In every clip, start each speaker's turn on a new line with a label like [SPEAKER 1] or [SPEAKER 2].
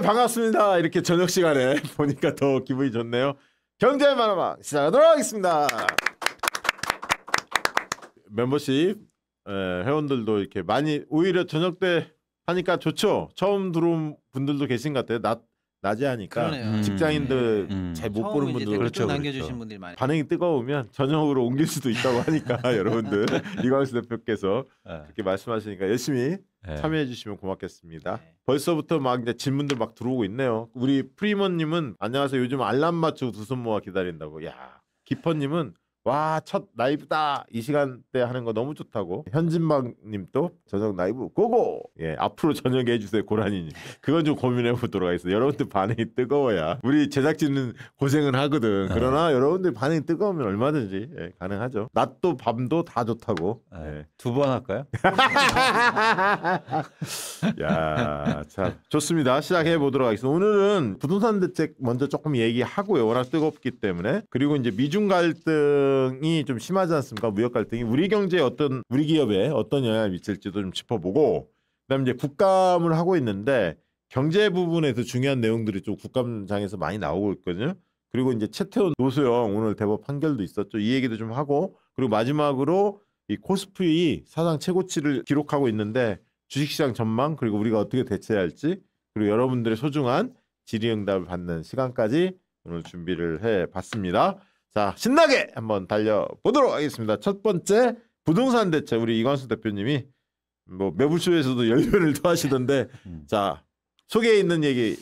[SPEAKER 1] 반갑습니다. 이렇게 저녁 시간에 보니까 더 기분이 좋네요. 경제 만화방 시작하도록 하겠습니다. 멤버십 회원들도 이렇게 많이 오히려 저녁 때 하니까 좋죠. 처음 들어온 분들도 계신 것 같아요. 낮에 하니까 직장인들 잘 못 보는 분들
[SPEAKER 2] 그렇죠. 남겨주신 분들이 많이
[SPEAKER 1] 반응이 뜨거우면 저녁으로 옮길 수도 있다고 하니까 여러분들 이광수 대표께서 그렇게 말씀하시니까 열심히 참여해 주시면 고맙겠습니다. 벌써부터 막 이제 질문들 막 들어오고 있네요. 우리 프리먼님은 안녕하세요. 요즘 알람 맞추고 두 손 모아 기다린다고. 야, 기퍼님은 와, 첫 라이브다. 이 시간대 하는 거 너무 좋다고. 현진방님도 저녁 라이브 고고. 예, 앞으로 저녁에 해주세요, 고라니님. 그건 좀 고민해 보도록 하겠습니다. 여러분들 반응이 뜨거워야 우리 제작진은 고생은 하거든. 그러나 여러분들 반응이 뜨거우면 얼마든지 가능하죠. 낮도 밤도 다 좋다고.
[SPEAKER 3] 두 번 할까요?
[SPEAKER 1] 야, 자, 좋습니다. 시작해 보도록 하겠습니다. 오늘은 부동산 대책 먼저 조금 얘기하고요. 워낙 뜨겁기 때문에. 그리고 이제 미중 갈등이 좀 심하지 않습니까? 무역 갈등이 우리 경제에 우리 기업에 어떤 영향을 미칠지도 좀 짚어보고, 그다음에 이제 국감을 하고 있는데 경제 부분에서 중요한 내용들이 좀 국감장에서 많이 나오고 있거든요. 그리고 이제 최태원 노소영 오늘 대법 판결도 있었죠. 이 얘기도 좀 하고, 그리고 마지막으로 이 코스피 사상 최고치를 기록하고 있는데 주식시장 전망, 그리고 우리가 어떻게 대처해야 할지, 그리고 여러분들의 소중한 질의응답을 받는 시간까지 오늘 준비를 해봤습니다. 자, 신나게 한번 달려보도록 하겠습니다. 첫 번째 부동산 대책, 우리 이광수 대표님이 뭐 매불쇼에서도 열변을 토하시던데 자, 속에 있는 얘기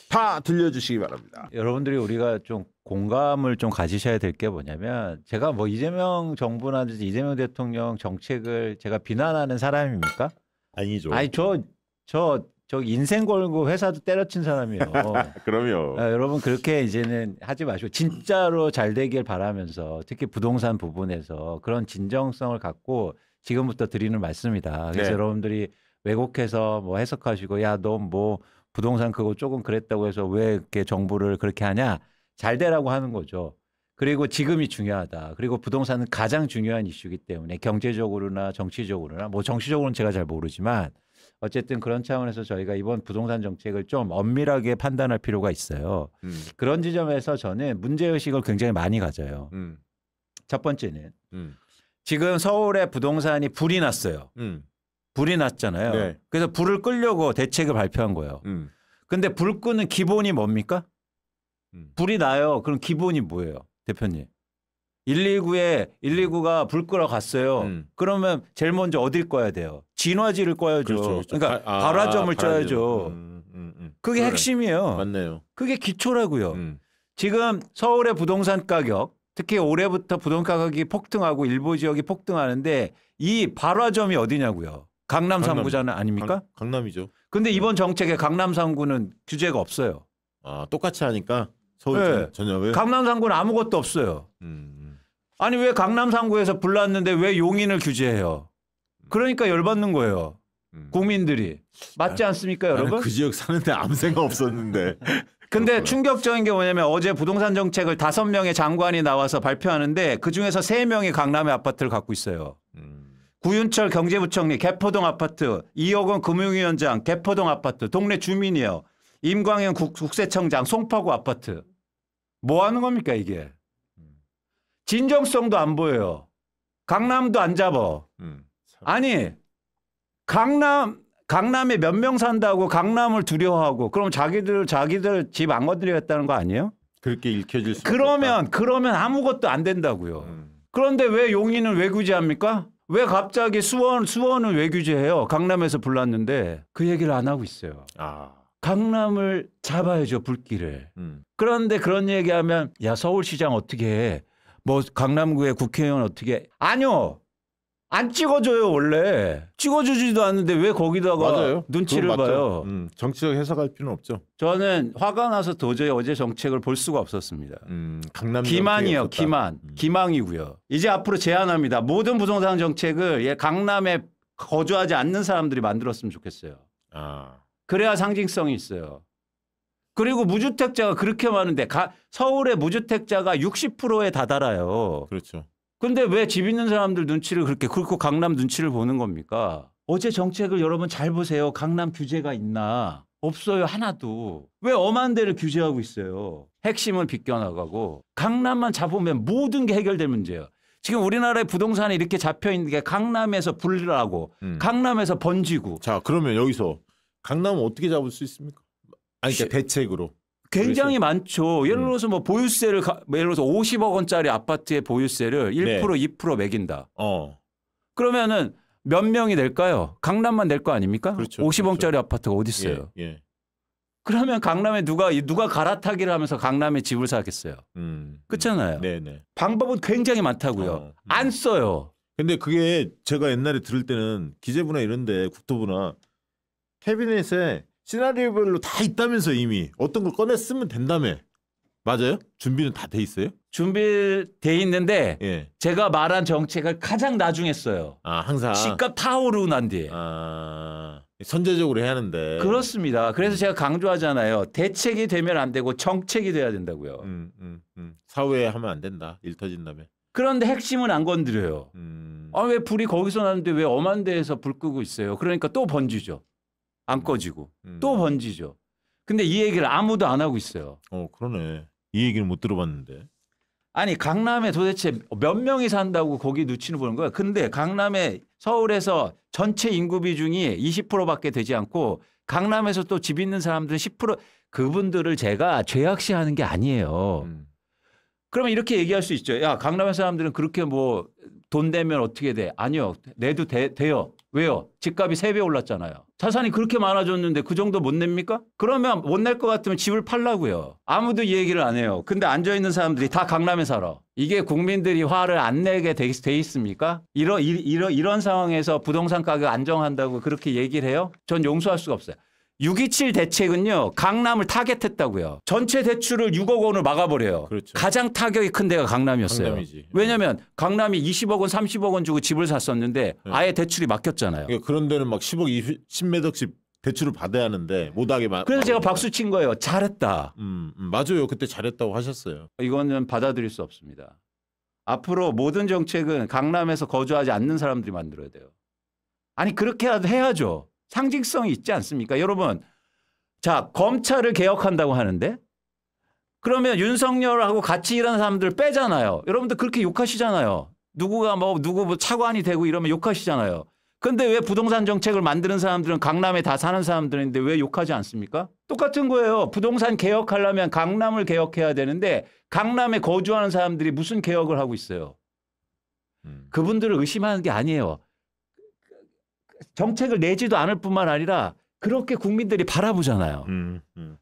[SPEAKER 1] 다 들려주시기 바랍니다.
[SPEAKER 3] 여러분들이 우리가 좀 공감을 좀 가지셔야 될 게 뭐냐면, 제가 뭐 이재명 정부나 이재명 대통령 정책을 제가 비난하는 사람입니까?
[SPEAKER 1] 아니죠.
[SPEAKER 3] 아니 저 인생 걸고 회사도 때려친 사람이에요.
[SPEAKER 1] 그럼요.
[SPEAKER 3] 여러분 그렇게 이제는 하지 마시고 진짜로 잘 되길 바라면서, 특히 부동산 부분에서 그런 진정성을 갖고 지금부터 드리는 말씀이다. 그래서 여러분들이 왜곡해서 뭐 해석하시고 야, 너 뭐 부동산 그거 조금 그랬다고 해서 왜 이렇게 정부를 그렇게 하냐, 잘 되라고 하는 거죠. 그리고 지금이 중요하다. 그리고 부동산은 가장 중요한 이슈이기 때문에 경제적으로나 정치적으로나, 뭐 정치적으로는 제가 잘 모르지만 어쨌든 그런 차원에서 저희가 이번 부동산 정책을 좀 엄밀하게 판단할 필요가 있어요. 그런 지점에서 저는 문제의식을 굉장히 많이 가져요. 첫 번째는 지금 서울에 부동산이 불이 났어요. 불이 났잖아요.
[SPEAKER 1] 네.
[SPEAKER 3] 그래서 불을 끄려고 대책을 발표한 거예요. 근데 불 끄는 기본이 뭡니까? 불이 나요. 그럼 기본이 뭐예요, 대표님? 119가 불 끄러 갔어요. 그러면 제일 먼저 어딜 꺼야 돼요? 진화지를 꺼야죠.
[SPEAKER 1] 그렇죠.
[SPEAKER 3] 그러니까 발화점을 쪄야죠. 그게 핵심이에요.
[SPEAKER 1] 맞네요.
[SPEAKER 3] 그게 기초라고요. 지금 서울의 부동산 가격, 특히 올해부터 부동산 가격이 폭등하고 일부 지역이 폭등하는데 이 발화점이 어디냐고요? 강남 3구잖아 아닙니까?
[SPEAKER 1] 강남이죠.
[SPEAKER 3] 근데 이번 정책에 강남 3구는 규제가 없어요.
[SPEAKER 1] 아, 똑같이 하니까 서울 전역을.
[SPEAKER 3] 강남 3구는 아무것도 없어요. 아니 왜 강남 3구에서 불났는데 왜 용인을 규제해요? 그러니까 열받는 거예요. 국민들이. 맞지 않습니까, 여러분?
[SPEAKER 1] 그 지역 사는데 아무 생각 없었는데.
[SPEAKER 3] 근데 충격적인 게 뭐냐면 어제 부동산 정책을 5명의 장관이 나와서 발표하는데 그중에서 3명이 강남의 아파트를 갖고 있어요. 구윤철 경제부총리 개포동 아파트, 이호건 금융위원장 개포동 아파트, 동네 주민이에요. 임광현 국세청장 송파구 아파트. 뭐 하는 겁니까 이게? 진정성도 안 보여요. 강남도 안 잡아. 아니 강남에 몇 명 산다고 강남을 두려워하고 그럼 자기들 집 안 건드리겠다는 거 아니에요?
[SPEAKER 1] 그렇게 읽혀질 수
[SPEAKER 3] 그러면 아무것도 안 된다고요. 그런데 왜 용인을 왜 규제합니까? 왜 갑자기 수원을 왜 규제해요? 강남에서 불났는데 그 얘기를 안 하고 있어요. 강남을 잡아야죠, 불길을. 그런데 그런 얘기하면 야, 서울시장 어떻게 해? 뭐 강남구의 국회의원 어떻게 해? 아니요. 안 찍어줘요, 원래. 찍어주지도 않는데 왜 거기다가
[SPEAKER 1] 맞아요.
[SPEAKER 3] 눈치를 봐요.
[SPEAKER 1] 정치적 해석할 필요는 없죠.
[SPEAKER 3] 저는 화가 나서 도저히 어제 정책을 볼 수가 없었습니다.
[SPEAKER 1] 강남
[SPEAKER 3] 기만이요, 기망이고요. 이제 앞으로 제안합니다. 모든 부동산 정책을 강남에 거주하지 않는 사람들이 만들었으면 좋겠어요. 그래야 상징성이 있어요. 그리고 무주택자가 그렇게 많은데 서울의 무주택자가 60%에 다다라요.
[SPEAKER 1] 그렇죠.
[SPEAKER 3] 근데 왜 집 있는 사람들 눈치를 그렇고 강남 눈치를 보는 겁니까? 어제 정책을 여러분 잘 보세요. 강남 규제가 있나? 없어요. 하나도. 왜 엄한 데를 규제하고 있어요. 핵심은 비껴나가고 강남만 잡으면 모든 게 해결될 문제예요. 지금 우리나라의 부동산이 이렇게 잡혀있는 게 강남에서 불나고 강남에서 번지고.
[SPEAKER 1] 자 그러면 여기서 강남은 어떻게 잡을 수 있습니까? 아니 그러니까 대책으로.
[SPEAKER 3] 굉장히 많죠. 예를 들어서 뭐 보유세를 예를 들어서 50억 원짜리 아파트의 보유세를 1%
[SPEAKER 1] 네.
[SPEAKER 3] 2% 매긴다. 그러면은 몇 명이 낼까요? 강남만 낼 거 아닙니까?
[SPEAKER 1] 그렇죠.
[SPEAKER 3] 50억짜리 아파트가 어디 있어요?
[SPEAKER 1] 예, 예.
[SPEAKER 3] 그러면 강남에 누가 갈아타기를 하면서 강남에 집을 사겠어요? 그렇잖아요.
[SPEAKER 1] 네네.
[SPEAKER 3] 방법은 굉장히 많다고요. 안 써요.
[SPEAKER 1] 근데 그게 제가 옛날에 들을 때는 기재부나 이런데 국토부나 캐비넷에 시나리오별로 다 있다면서 이미 어떤 걸 꺼내 쓰면 된다며. 맞아요? 준비는 다 돼 있어요?
[SPEAKER 3] 준비돼 있는데
[SPEAKER 1] 예.
[SPEAKER 3] 제가 말한 정책을 가장 나중에 써요.
[SPEAKER 1] 아 항상.
[SPEAKER 3] 집값 다 오르고 난 뒤에.
[SPEAKER 1] 아 선제적으로 해야 하는데.
[SPEAKER 3] 그렇습니다. 그래서 제가 강조하잖아요. 대책이 되면 안 되고 정책이 돼야 된다고요.
[SPEAKER 1] 사후에 하면 안 된다. 일 터진다면.
[SPEAKER 3] 그런데 핵심은 안 건드려요. 아, 왜 불이 거기서 나는데 왜 엄한 데에서 불 끄고 있어요? 그러니까 또 번지죠. 안 꺼지고 또 번지죠. 근데 이 얘기를 아무도 안 하고 있어요.
[SPEAKER 1] 그러네. 이 얘기를 못 들어봤는데.
[SPEAKER 3] 아니 강남에 도대체 몇 명이 산다고 거기 눈치를 보는 거야. 근데 강남에 서울에서 전체 인구 비중이 20%밖에 되지 않고 강남에서 또 집 있는 사람들은 10% 그분들을 제가 죄악시하는 게 아니에요. 그러면 이렇게 얘기할 수 있죠. 야 강남의 사람들은 그렇게 뭐 돈 내면 어떻게 돼? 아니요. 내도 돼요. 왜요? 집값이 3배 올랐잖아요. 자산이 그렇게 많아졌는데 그 정도 못 냅니까? 그러면 못 낼 것 같으면 집을 팔라고요. 아무도 이 얘기를 안 해요. 근데 앉아있는 사람들이 다 강남에 살아. 이게 국민들이 화를 안 내게 돼 있습니까? 이런 상황에서 부동산 가격 안정한다고 그렇게 얘기를 해요? 전 용서할 수가 없어요. 6.27 대책은요. 강남을 타겟했다고요. 전체 대출을 6억 원을 막아버려요.
[SPEAKER 1] 그렇죠.
[SPEAKER 3] 가장 타격이 큰 데가 강남이었어요.
[SPEAKER 1] 강남이지.
[SPEAKER 3] 왜냐하면 강남이 20억 원 30억 원 주고 집을 샀었는데 아예 대출이 막혔잖아요.
[SPEAKER 1] 그러니까 그런 데는 막 10억 10몇 억씩 대출을 받아야 하는데 못하게
[SPEAKER 3] 그래서 제가 박수 친 거예요. 잘했다.
[SPEAKER 1] 맞아요. 그때 잘했다고 하셨어요.
[SPEAKER 3] 이거는 받아들일 수 없습니다. 앞으로 모든 정책은 강남에서 거주하지 않는 사람들이 만들어야 돼요. 아니 그렇게라도 해야죠. 상징성이 있지 않습니까? 여러분, 자 검찰을 개혁한다고 하는데 그러면 윤석열하고 같이 일하는 사람들 빼잖아요. 여러분들 그렇게 욕하시잖아요. 누구 뭐 차관이 되고 이러면 욕하시잖아요. 근데 왜 부동산 정책을 만드는 사람들은 강남에 다 사는 사람들인데 왜 욕하지 않습니까? 똑같은 거예요. 부동산 개혁하려면 강남을 개혁해야 되는데 강남에 거주하는 사람들이 무슨 개혁을 하고 있어요. 그분들을 의심하는 게 아니에요. 정책을 내지도 않을 뿐만 아니라 그렇게 국민들이 바라보잖아요.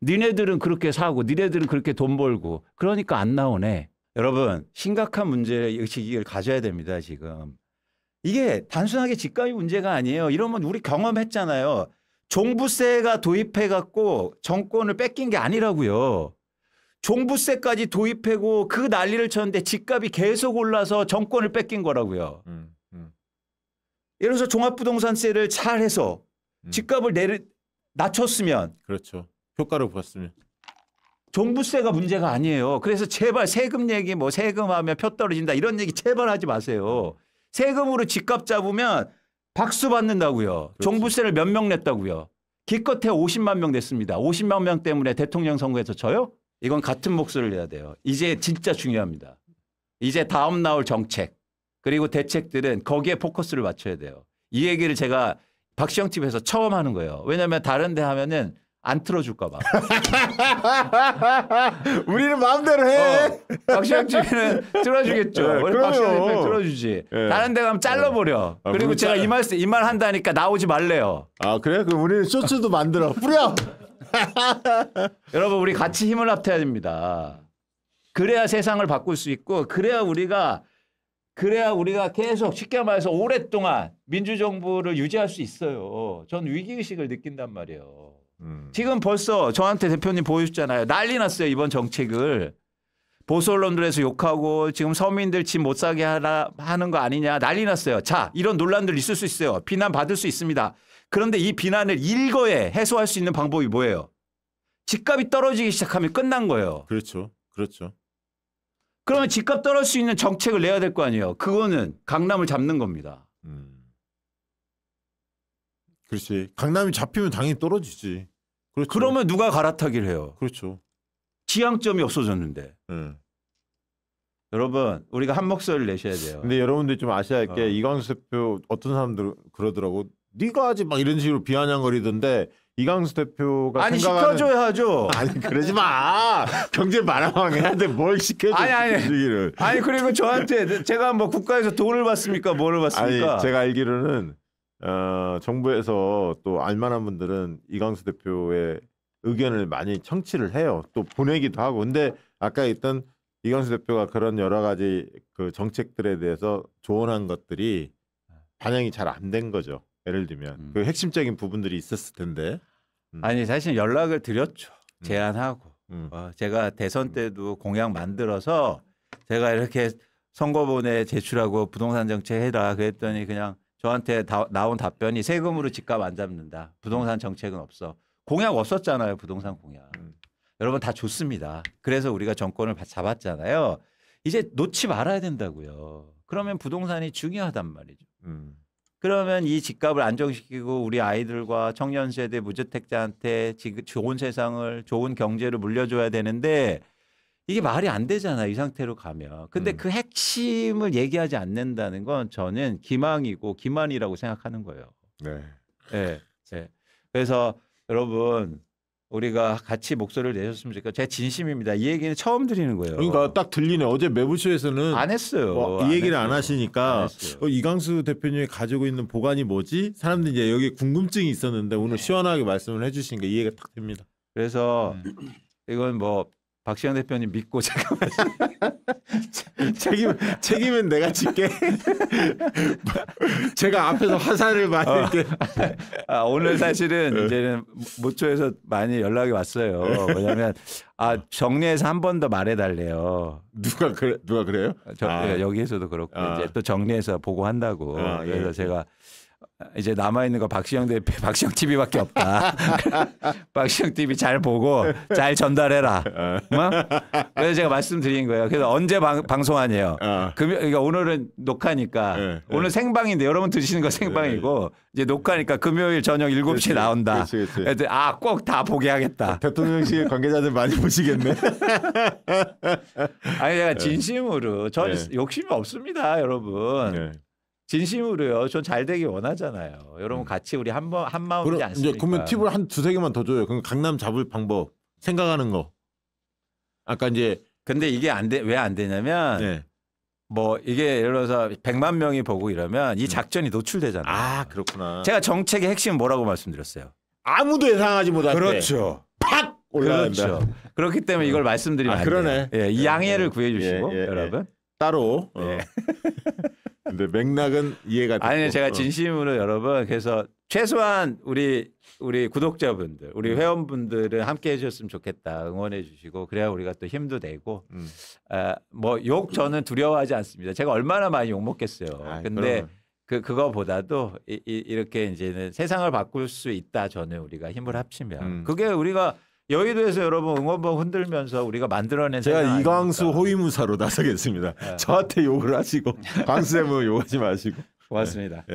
[SPEAKER 3] 니네들은 그렇게 사고 니네들은 그렇게 돈 벌고 그러니까 안 나오네. 여러분 심각한 문제의식을 가져야 됩니다. 지금. 이게 단순하게 집값이 문제가 아니에요. 이러면 우리 경험했잖아요. 종부세가 도입해갖고 정권을 뺏긴 게 아니라고요. 종부세까지 도입하고 그 난리를 쳤는데 집값이 계속 올라서 정권을 뺏긴 거라고요. 예를 들어서 종합부동산세를 잘해서 집값을 낮췄으면
[SPEAKER 1] 그렇죠. 효과를 보았으면.
[SPEAKER 3] 종부세가 문제가 아니에요. 그래서 제발 세금 얘기 뭐 세금하면 표 떨어진다 이런 얘기 제발 하지 마세요. 세금으로 집값 잡으면 박수 받는다고요.
[SPEAKER 1] 그렇지.
[SPEAKER 3] 종부세를 몇 명 냈다고요. 기껏해 50만 명 냈습니다. 50만 명 때문에 대통령 선거에서 져요? 이건 같은 목소리를 내야 돼요. 이제 진짜 중요합니다. 이제 다음 나올 정책 그리고 대책들은 거기에 포커스를 맞춰야 돼요. 이 얘기를 제가 박시영 TV에서 처음 하는 거예요. 왜냐하면 다른 데 하면은 안 틀어줄까 봐.
[SPEAKER 1] 우리는 마음대로 해.
[SPEAKER 3] 박시영 TV는 틀어주겠죠.
[SPEAKER 1] 네,
[SPEAKER 3] 우리 박시영 TV는 틀어주지.
[SPEAKER 1] 네.
[SPEAKER 3] 다른 데 가면 잘라버려.
[SPEAKER 1] 아,
[SPEAKER 3] 그리고 제가
[SPEAKER 1] 잘-
[SPEAKER 3] 이 말 한다니까 나오지 말래요.
[SPEAKER 1] 아 그래? 그럼 우리는 쇼츠도 만들어. 뿌려.
[SPEAKER 3] 여러분 우리 같이 힘을 합쳐야 됩니다. 그래야 세상을 바꿀 수 있고 그래야 우리가 계속 쉽게 말해서 오랫동안 민주정부를 유지할 수 있어요. 전 위기의식을 느낀단 말이에요. 지금 벌써 저한테 대표님 보여주잖아요. 난리 났어요. 이번 정책을. 보수 언론들에서 욕하고 지금 서민들 집 못 사게 하는 거 아니냐 난리 났어요. 자, 이런 논란들 있을 수 있어요. 비난 받을 수 있습니다. 그런데 이 비난을 일거에 해소할 수 있는 방법이 뭐예요? 집값이 떨어지기 시작하면 끝난 거예요.
[SPEAKER 1] 그렇죠. 그렇죠.
[SPEAKER 3] 그러면 집값 떨어질 수 있는 정책을 내야 될 거 아니에요. 그거는 강남을 잡는 겁니다.
[SPEAKER 1] 그렇지. 강남이 잡히면 당연히 떨어지지. 그렇죠.
[SPEAKER 3] 그러면 누가 갈아타기를 해요?
[SPEAKER 1] 그렇죠.
[SPEAKER 3] 지향점이 없어졌는데.
[SPEAKER 1] 예.
[SPEAKER 3] 여러분 우리가 한 목소리를 내셔야 돼요.
[SPEAKER 1] 근데 여러분들이 좀 아셔야 할 게
[SPEAKER 3] 어.
[SPEAKER 1] 이광수 대표 어떤 사람들 그러더라고. 네가 하지 막 이런 식으로 비아냥거리던데 이광수 대표가
[SPEAKER 3] 아니
[SPEAKER 1] 생각하는
[SPEAKER 3] 시켜줘야 하죠.
[SPEAKER 1] 아니 그러지 마. 경제 말아먹 해야 돼. 뭘 시켜줘.
[SPEAKER 3] 아니.
[SPEAKER 1] 시키기를.
[SPEAKER 3] 아니 그리고 저한테 제가 뭐 국가에서 돈을 받습니까? 뭐를 받습니까?
[SPEAKER 1] 아니 제가 알기로는 정부에서 또 알만한 분들은 이광수 대표의 의견을 많이 청취를 해요. 또 보내기도 하고. 근데 아까 있던 이광수 대표가 그런 여러 가지 그 정책들에 대해서 조언한 것들이 반영이 잘 안 된 거죠. 예를 들면 그 핵심적인 부분들이 있었을 텐데.
[SPEAKER 3] 아니 사실 연락을 드렸죠. 제안하고
[SPEAKER 1] 음.
[SPEAKER 3] 제가 대선 때도 공약 만들어서 제가 이렇게 선거본에 제출하고 부동산 정책 해라 그랬더니 그냥 저한테 나온 답변이 세금으로 집값 안 잡는다. 부동산 정책은 없어. 공약 없었잖아요. 부동산 공약. 여러분 다 좋습니다. 그래서 우리가 정권을 잡았잖아요. 이제 놓지 말아야 된다고요. 그러면 부동산이 중요하단 말이죠. 그러면 이 집값을 안정시키고 우리 아이들과 청년 세대 무주택자한테 지금 좋은 세상을 좋은 경제를 물려줘야 되는데 이게 말이 안 되잖아요. 이 상태로 가면. 근데 그 핵심을 얘기하지 않는다는 건 저는 기망이고 기만이라고 생각하는 거예요.
[SPEAKER 1] 네.
[SPEAKER 3] 네. 네. 그래서 여러분 우리가 같이 목소리를 내셨으면 좋겠고 제 진심입니다. 이 얘기는 처음 드리는 거예요.
[SPEAKER 1] 그러니까 딱 들리네. 어제 매부쇼에서는
[SPEAKER 3] 안 했어요.
[SPEAKER 1] 이 얘기를
[SPEAKER 3] 했어요.
[SPEAKER 1] 안 하시니까 이광수 대표님이 가지고 있는 보관이 뭐지? 사람들이 이제 여기 궁금증이 있었는데 오늘 시원하게 말씀을 해주시니까 이해가 딱 됩니다.
[SPEAKER 3] 그래서 이건 뭐 박시영 대표님 믿고 제가
[SPEAKER 1] 책임은 내가 질게. 제가 앞에서 화살을 많이 이렇게.
[SPEAKER 3] 오늘 사실은 이제는 모초에서 많이 연락이 왔어요. 왜냐하면 정리해서 한 번 더 말해달래요.
[SPEAKER 1] 누가 그래요?
[SPEAKER 3] 여기에서도 그렇고 이제 또 정리해서 보고한다고. 그래서
[SPEAKER 1] 예.
[SPEAKER 3] 제가 이제 남아 있는 거 박시영 대표, 박시영 TV밖에 없다. 박시영 TV 잘 보고 잘 전달해라. 그래서 제가 말씀드린 거예요. 그래서 언제 방송하냐요. 그러니까 오늘은 녹화니까 오늘 생방인데 여러분 드시는 거 생방이고 이제 녹화니까 금요일 저녁 7시에 나온다. 그래서 꼭 다 보게 하겠다.
[SPEAKER 1] 대통령실 관계자들 많이 보시겠네.
[SPEAKER 3] 아니 제가 진심으로 저는 욕심이 없습니다, 여러분. 진심으로요. 전 잘 되길 원하잖아요. 여러분 같이 우리 한 마음이지 않습니까?
[SPEAKER 1] 그러면 팁을 한 두세 개만 더 줘요. 그럼 강남 잡을 방법 생각하는 거. 아까 이제
[SPEAKER 3] 근데 이게 왜 안 되냐면 뭐 이게 예를 들어서 100만 명이 보고 이러면 이 작전이 노출되잖아요.
[SPEAKER 1] 그렇구나.
[SPEAKER 3] 제가 정책의 핵심 뭐라고 말씀드렸어요?
[SPEAKER 1] 아무도 예상하지 못할 때.
[SPEAKER 3] 그렇죠.
[SPEAKER 1] 팍 올라간다.
[SPEAKER 3] 그렇죠. 그렇기 때문에 이걸 말씀드리면 안
[SPEAKER 1] 그러네.
[SPEAKER 3] 돼요. 이 양해를 구해 주시고 여러분.
[SPEAKER 1] 따로. 근데 맥락은 이해가 됐고.
[SPEAKER 3] 아니 제가 진심으로 여러분 그래서 최소한 우리 구독자분들, 우리 회원분들은 함께 해주셨으면 좋겠다. 응원해 주시고 그래야 우리가 또 힘도 내고 뭐 욕 저는 두려워하지 않습니다. 제가 얼마나 많이 욕 먹겠어요. 근데 그거보다도 이렇게 이제는 세상을 바꿀 수 있다. 저는 우리가 힘을 합치면 그게 우리가 여의도에서 여러분 응원봉 흔들면서 우리가 만들어낸
[SPEAKER 1] 제가 이광수 호위무사로 나서겠습니다. 저한테 욕을 하시고 광수쌤은 욕하지 마시고.
[SPEAKER 3] 고맙습니다.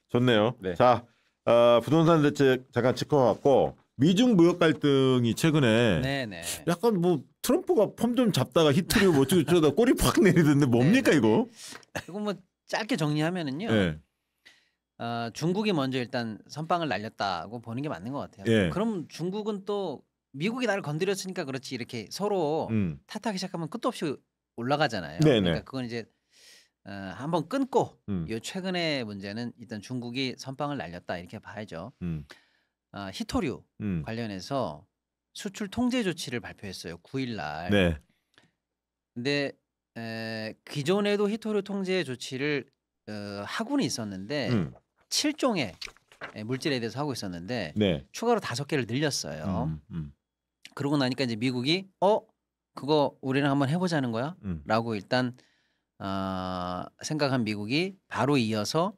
[SPEAKER 1] 좋네요.
[SPEAKER 3] 네.
[SPEAKER 1] 자 부동산 대책 잠깐 짚어봤고 미중 무역 갈등이 최근에 약간 뭐 트럼프가 폼 좀 잡다가 히트리고 뭐 어쩌다 꼬리 팍 내리던데 뭡니까 이거?
[SPEAKER 2] 이거 뭐 짧게 정리하면은요. 중국이 먼저 일단 선빵을 날렸다고 보는 게 맞는 것 같아요. 그럼 중국은 또 미국이 나를 건드렸으니까 그렇지 이렇게 서로 탓하기 시작하면 끝도 없이 올라가잖아요. 그러니까 그건 이제 한번 끊고 요 최근의 문제는 일단 중국이 선빵을 날렸다 이렇게 봐야죠. 히토류 관련해서 수출 통제 조치를 발표했어요. 9일 날. 근데 기존에도 히토류 통제 조치를 하고는 있었는데 7종의 물질에 대해서 하고 있었는데 추가로 5개를 늘렸어요. 그러고 나니까 이제 미국이 그거 우리랑 한번 해보자는 거야? 라고 일단 생각한 미국이 바로 이어서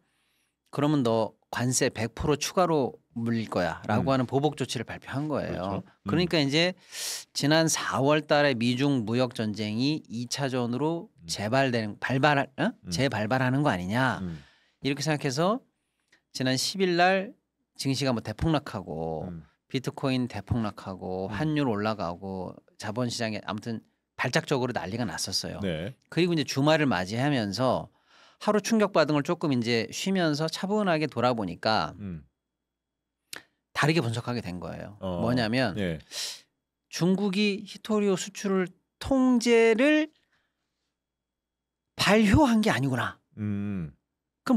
[SPEAKER 2] 그러면 너 관세 100% 추가로 물릴 거야 라고 하는 보복 조치를 발표한 거예요.
[SPEAKER 1] 그렇죠.
[SPEAKER 2] 그러니까 이제 지난 4월 달에 미중 무역 전쟁이 2차전으로 재발발하는 거 아니냐 이렇게 생각해서 지난 10일 날 증시가 뭐 대폭락하고 비트코인 대폭락하고 환율 올라가고 자본시장에 아무튼 발작적으로 난리가 났었어요.
[SPEAKER 1] 네.
[SPEAKER 2] 그리고 이제 주말을 맞이하면서 하루 충격받은 걸 조금 이제 쉬면서 차분하게 돌아보니까 다르게 분석하게 된 거예요. 뭐냐면
[SPEAKER 1] 네.
[SPEAKER 2] 중국이 히토리오 수출을 통제를 발효한 게 아니구나. 그럼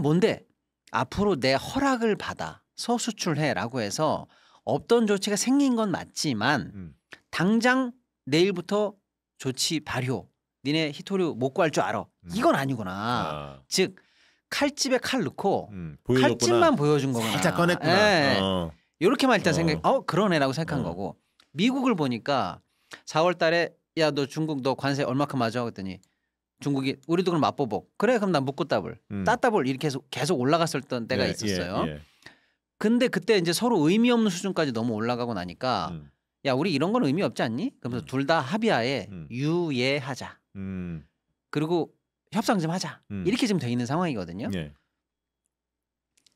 [SPEAKER 2] 뭔데? 앞으로 내 허락을 받아 서수출해라고 해서 없던 조치가 생긴 건 맞지만 당장 내일부터 조치 발효. 니네 히토리오 못 구할 줄 알아. 이건 아니구나. 즉 칼집에 칼 넣고 칼집만 보여준 거구나.
[SPEAKER 1] 살짝 꺼냈구나.
[SPEAKER 2] 이렇게만 일단 그러네라고 생각한 거고 미국을 보니까 4월 달에 야 너 중국 너 관세 얼마큼 맞아? 그랬더니 중국이 우리도 그럼 맛보복. 그래 그럼 난 묻고 따블. 따따블 이렇게 계속 올라갔었던 때가 있었어요. 근데 그때 이제 서로 의미 없는 수준까지 너무 올라가고 나니까 야 우리 이런 건 의미 없지 않니? 그러면서 둘 다 합의하에 유예하자. 그리고 협상 좀 하자. 이렇게 지금 돼 있는 상황이거든요.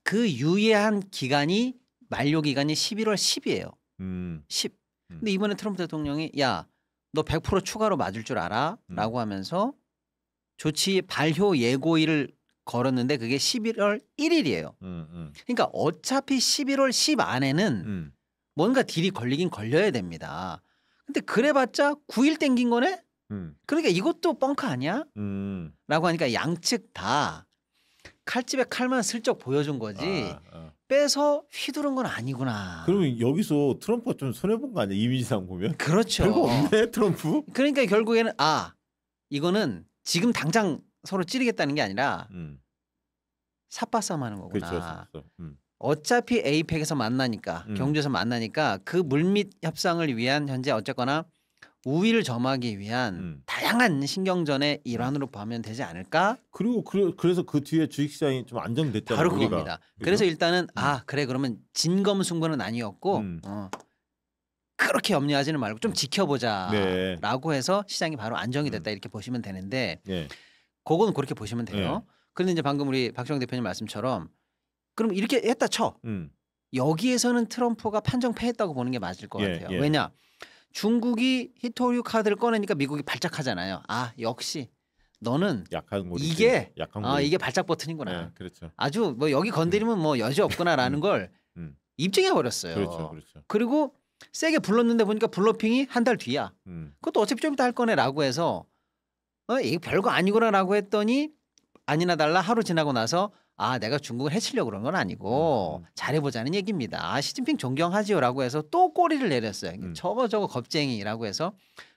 [SPEAKER 2] 그 유예한 기간이 만료 기간이 11월 10이에요. 10. 근데 이번에 트럼프 대통령이 야 너 100% 추가로 맞을 줄 알아? 라고 하면서 조치 발효 예고일을 걸었는데 그게 11월 1일이에요. 그러니까 어차피 11월 10 안에는 뭔가 딜이 걸리긴 걸려야 됩니다. 근데 그래봤자 9일 땡긴 거네? 그러니까 이것도 뻥카 아니야? 라고 하니까 양측 다 칼집에 칼만 슬쩍 보여준 거지 빼서 휘두른 건 아니구나.
[SPEAKER 1] 그러면 여기서 트럼프가 좀 손해본 거 아니야? 이미지상 보면?
[SPEAKER 2] 그렇죠.
[SPEAKER 1] 별거 없네 트럼프.
[SPEAKER 2] 그러니까 결국에는 이거는 지금 당장 서로 찌르겠다는 게 아니라 삿바싸움 하는 거구나.
[SPEAKER 1] 그렇죠.
[SPEAKER 2] 어차피 에이펙에서 만나니까 경주에서 만나니까 그 물밑 협상을 위한 현재 어쨌거나 우위를 점하기 위한 다양한 신경전의 일환으로 보면 되지 않을까?
[SPEAKER 1] 그리고 그래서 그 뒤에 주식시장이 좀 안정됐잖아요.
[SPEAKER 2] 바로 그겁니다. 그렇죠? 그래서 일단은 그래 그러면 진검승부는 아니었고 그렇게 염려하지는 말고 좀 지켜보자라고 해서 시장이 바로 안정이 됐다 이렇게 보시면 되는데 그거는 그렇게 보시면 돼요. 그런데 이제 방금 우리 박정희 대표님 말씀처럼 그럼 이렇게 했다 쳐. 여기에서는 트럼프가 판정 패했다고 보는 게 맞을 것 같아요. 왜냐? 중국이 히토리오 카드를 꺼내니까 미국이 발작하잖아요. 역시 너는
[SPEAKER 1] 약한
[SPEAKER 2] 이게 발작 버튼이구나.
[SPEAKER 1] 그렇죠.
[SPEAKER 2] 아주 뭐 여기 건드리면 뭐 여지 없구나라는 걸 입증해 버렸어요.
[SPEAKER 1] 그렇죠.
[SPEAKER 2] 그리고 세게 불렀는데 보니까 블러핑이 한 달 뒤야. 그것도 어차피 좀 이따 할 거네라고 해서 이게 별거 아니구나라고 했더니 아니나 달라 하루 지나고 나서 내가 중국을 해치려고 그런 건 아니고 잘해보자는 얘기입니다. 시진핑 존경하지요라고 해서 또 꼬리를 내렸어요. 저거 겁쟁이라고 해서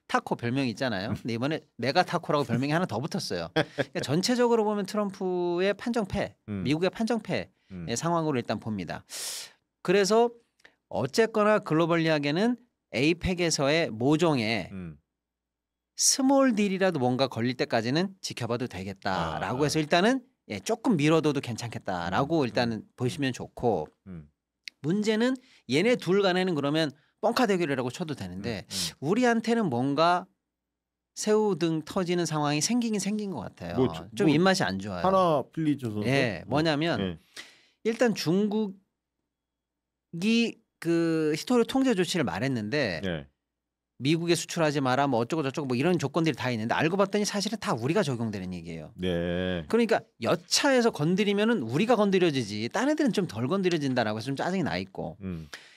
[SPEAKER 2] 타코 별명이 있잖아요. 근데 이번에 메가 타코라고 별명이 하나 더 붙었어요. 그러니까 전체적으로 보면 트럼프의 판정패, 미국의 판정패의 상황으로 일단 봅니다. 그래서 어쨌거나 글로벌리하게는 에이펙에서의 모종의 스몰 딜이라도 뭔가 걸릴 때까지는 지켜봐도 되겠다라고 해서 일단은 조금 미뤄둬도 괜찮겠다라고 일단은 보시면 좋고 문제는 얘네 둘 간에는 그러면 뻥카 대결이라고 쳐도 되는데 우리한테는 뭔가 새우등 터지는 상황이 생기긴 생긴 것 같아요. 좀 입맛이 안 좋아요.
[SPEAKER 1] 하나 플리조선.
[SPEAKER 2] 뭐냐면 일단 중국이 그 히토리오 통제 조치를 말했는데 미국에 수출하지 마라 뭐 어쩌고 저쩌고 뭐 이런 조건들이 다 있는데 알고 봤더니 사실은 다 우리가 적용되는 얘기예요. 그러니까 여차에서 건드리면은 우리가 건드려지지 딴 애들은 좀 덜 건드려진다라고 해서 좀 짜증이 나 있고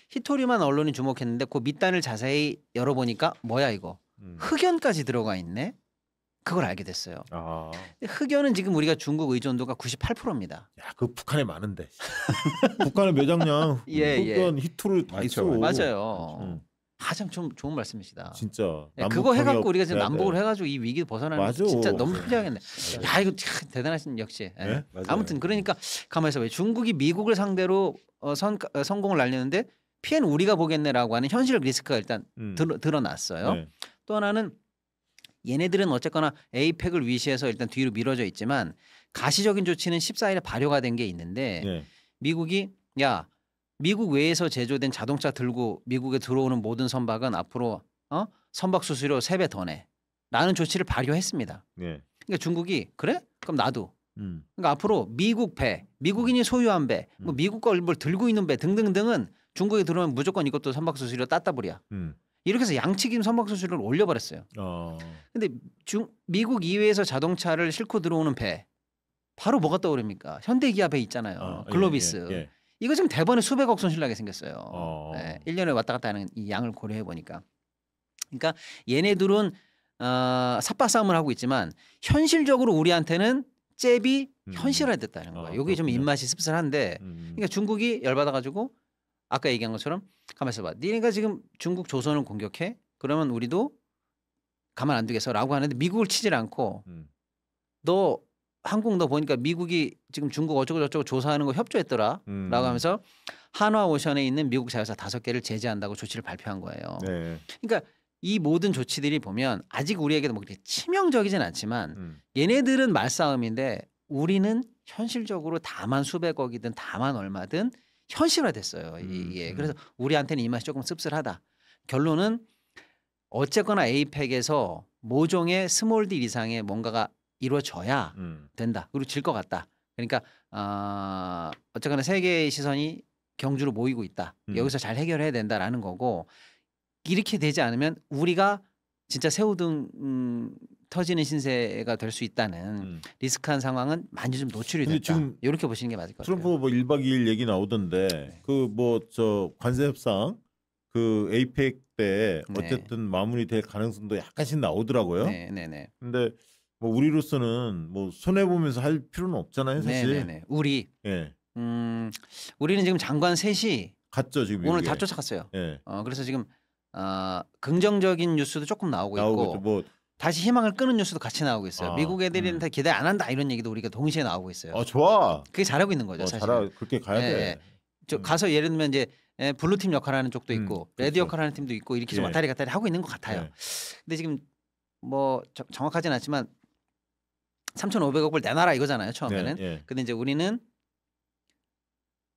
[SPEAKER 2] 히토리오만 언론이 주목했는데 그 밑단을 자세히 열어보니까 뭐야 이거 흑연까지 들어가 있네. 그걸 알게 됐어요. 흑연은 지금 우리가 중국 의존도가 98%입니다.
[SPEAKER 1] 야, 그 북한에 많은데. 북한의 매장량 흑연 히토리오 다 있어.
[SPEAKER 2] 맞아요. 가장 좀 좋은 말씀이시다.
[SPEAKER 1] 진짜.
[SPEAKER 2] 그거 해갖고 우리가 지금 남북을 해가지고 이 위기 벗어나는 게 진짜 너무 필요하겠네. 야 이거 대단하신 역시. 아무튼 그러니까 가만히 있어봐요. 중국이 미국을 상대로 성공을 날리는데 피해는 우리가 보겠네라고 하는 현실 리스크가 일단 드러났어요. 또 하나는 얘네들은 어쨌거나 에이펙을 위시해서 일단 뒤로 미뤄져 있지만 가시적인 조치는 14일에 발효가 된 게 있는데 미국이 미국 외에서 제조된 자동차 들고 미국에 들어오는 모든 선박은 앞으로 선박 수수료 3배 더 내라는 조치를 발효했습니다. 그러니까 중국이 그래? 그럼 나도. 그러니까 앞으로 미국 배, 미국인이 소유한 배, 뭐 미국 걸 뭘 들고 있는 배 등등등은 중국에 들어오면 무조건 이것도 선박수수료 따따블이야. 이렇게 해서 양측임 선박수수료를 올려버렸어요. 근데 미국 이외에서 자동차를 싣고 들어오는 배 바로 뭐가 떠오릅니까? 현대기아 배 있잖아요. 글로비스. 예. 이거 지금 대번에 수백억 손실나게 생겼어요. 네, 1년에 왔다 갔다 하는 이 양을 고려해 보니까. 그러니까 얘네들은 삿바 싸움을 하고 있지만 현실적으로 우리한테는 잽이 현실화됐다는 거예요. 이게 좀 입맛이 씁쓸한데 그러니까 중국이 열받아가지고 아까 얘기한 것처럼 가만 있어봐. 니네가 지금 중국 조선을 공격해? 그러면 우리도 가만 안 두겠어 라고 하는데 미국을 치질 않고 너 한국 너 보니까 미국이 지금 중국 어쩌고저쩌고 조사하는 거 협조했더라 라고 하면서 한화오션에 있는 미국 자회사 5개를 제재한다고 조치를 발표한 거예요. 네. 그러니까 이 모든 조치들이 보면 아직 우리에게도 뭐 그렇게 치명적이진 않지만 얘네들은 말싸움인데 우리는 현실적으로 다만 수백억이든 다만 얼마든 현실화됐어요. 이게. 그래서 우리한테는 이 맛이 조금 씁쓸하다. 결론은 어쨌거나 에이펙에서 모종의 스몰 딜 이상의 뭔가가 이루어져야 된다. 그리고 질 것 같다. 그러니까 어쨌거나 세계의 시선이 경주로 모이고 있다. 여기서 잘 해결해야 된다라는 거고 이렇게 되지 않으면 우리가 진짜 새우등 터지는 신세가 될 수 있다는 리스크한 상황은 많이 좀 노출이 됐다. 지금 이렇게 보시는 게 맞을 것 같아요.
[SPEAKER 1] 트럼프 뭐 1박 2일 얘기 나오던데 네. 그 뭐 저 관세 협상 그 에이펙 때 어쨌든 네. 마무리될 가능성도 약간씩 나오더라고요.
[SPEAKER 2] 네네네.
[SPEAKER 1] 근데 뭐 우리로서는 뭐 손해 보면서 할 필요는 없잖아요, 사실.
[SPEAKER 2] 네네네. 우리는 지금 장관 셋이
[SPEAKER 1] 갔죠 지금
[SPEAKER 2] 오늘
[SPEAKER 1] 미국에.
[SPEAKER 2] 다 쫓아갔어요. 네. 그래서 지금 긍정적인 뉴스도 조금 나오고 있고 뭐 다시 희망을 끄는 뉴스도 같이 나오고 있어요. 미국 애들은 다 기대 안 한다 이런 얘기도 우리가 동시에 나오고 있어요.
[SPEAKER 1] 좋아.
[SPEAKER 2] 그게 잘하고 있는 거죠, 사실.
[SPEAKER 1] 그렇게 가야 돼.
[SPEAKER 2] 저 가서 예를 들면 이제 블루팀 역할하는 쪽도 있고 레드 역할하는 팀도 있고 이렇게 좀 왔다리 갔다리 하고 있는 것 같아요. 근데 지금 뭐 정확하진 않지만 3,500억 불 내놔라 이거잖아요, 처음에는. 근데 이제 우리는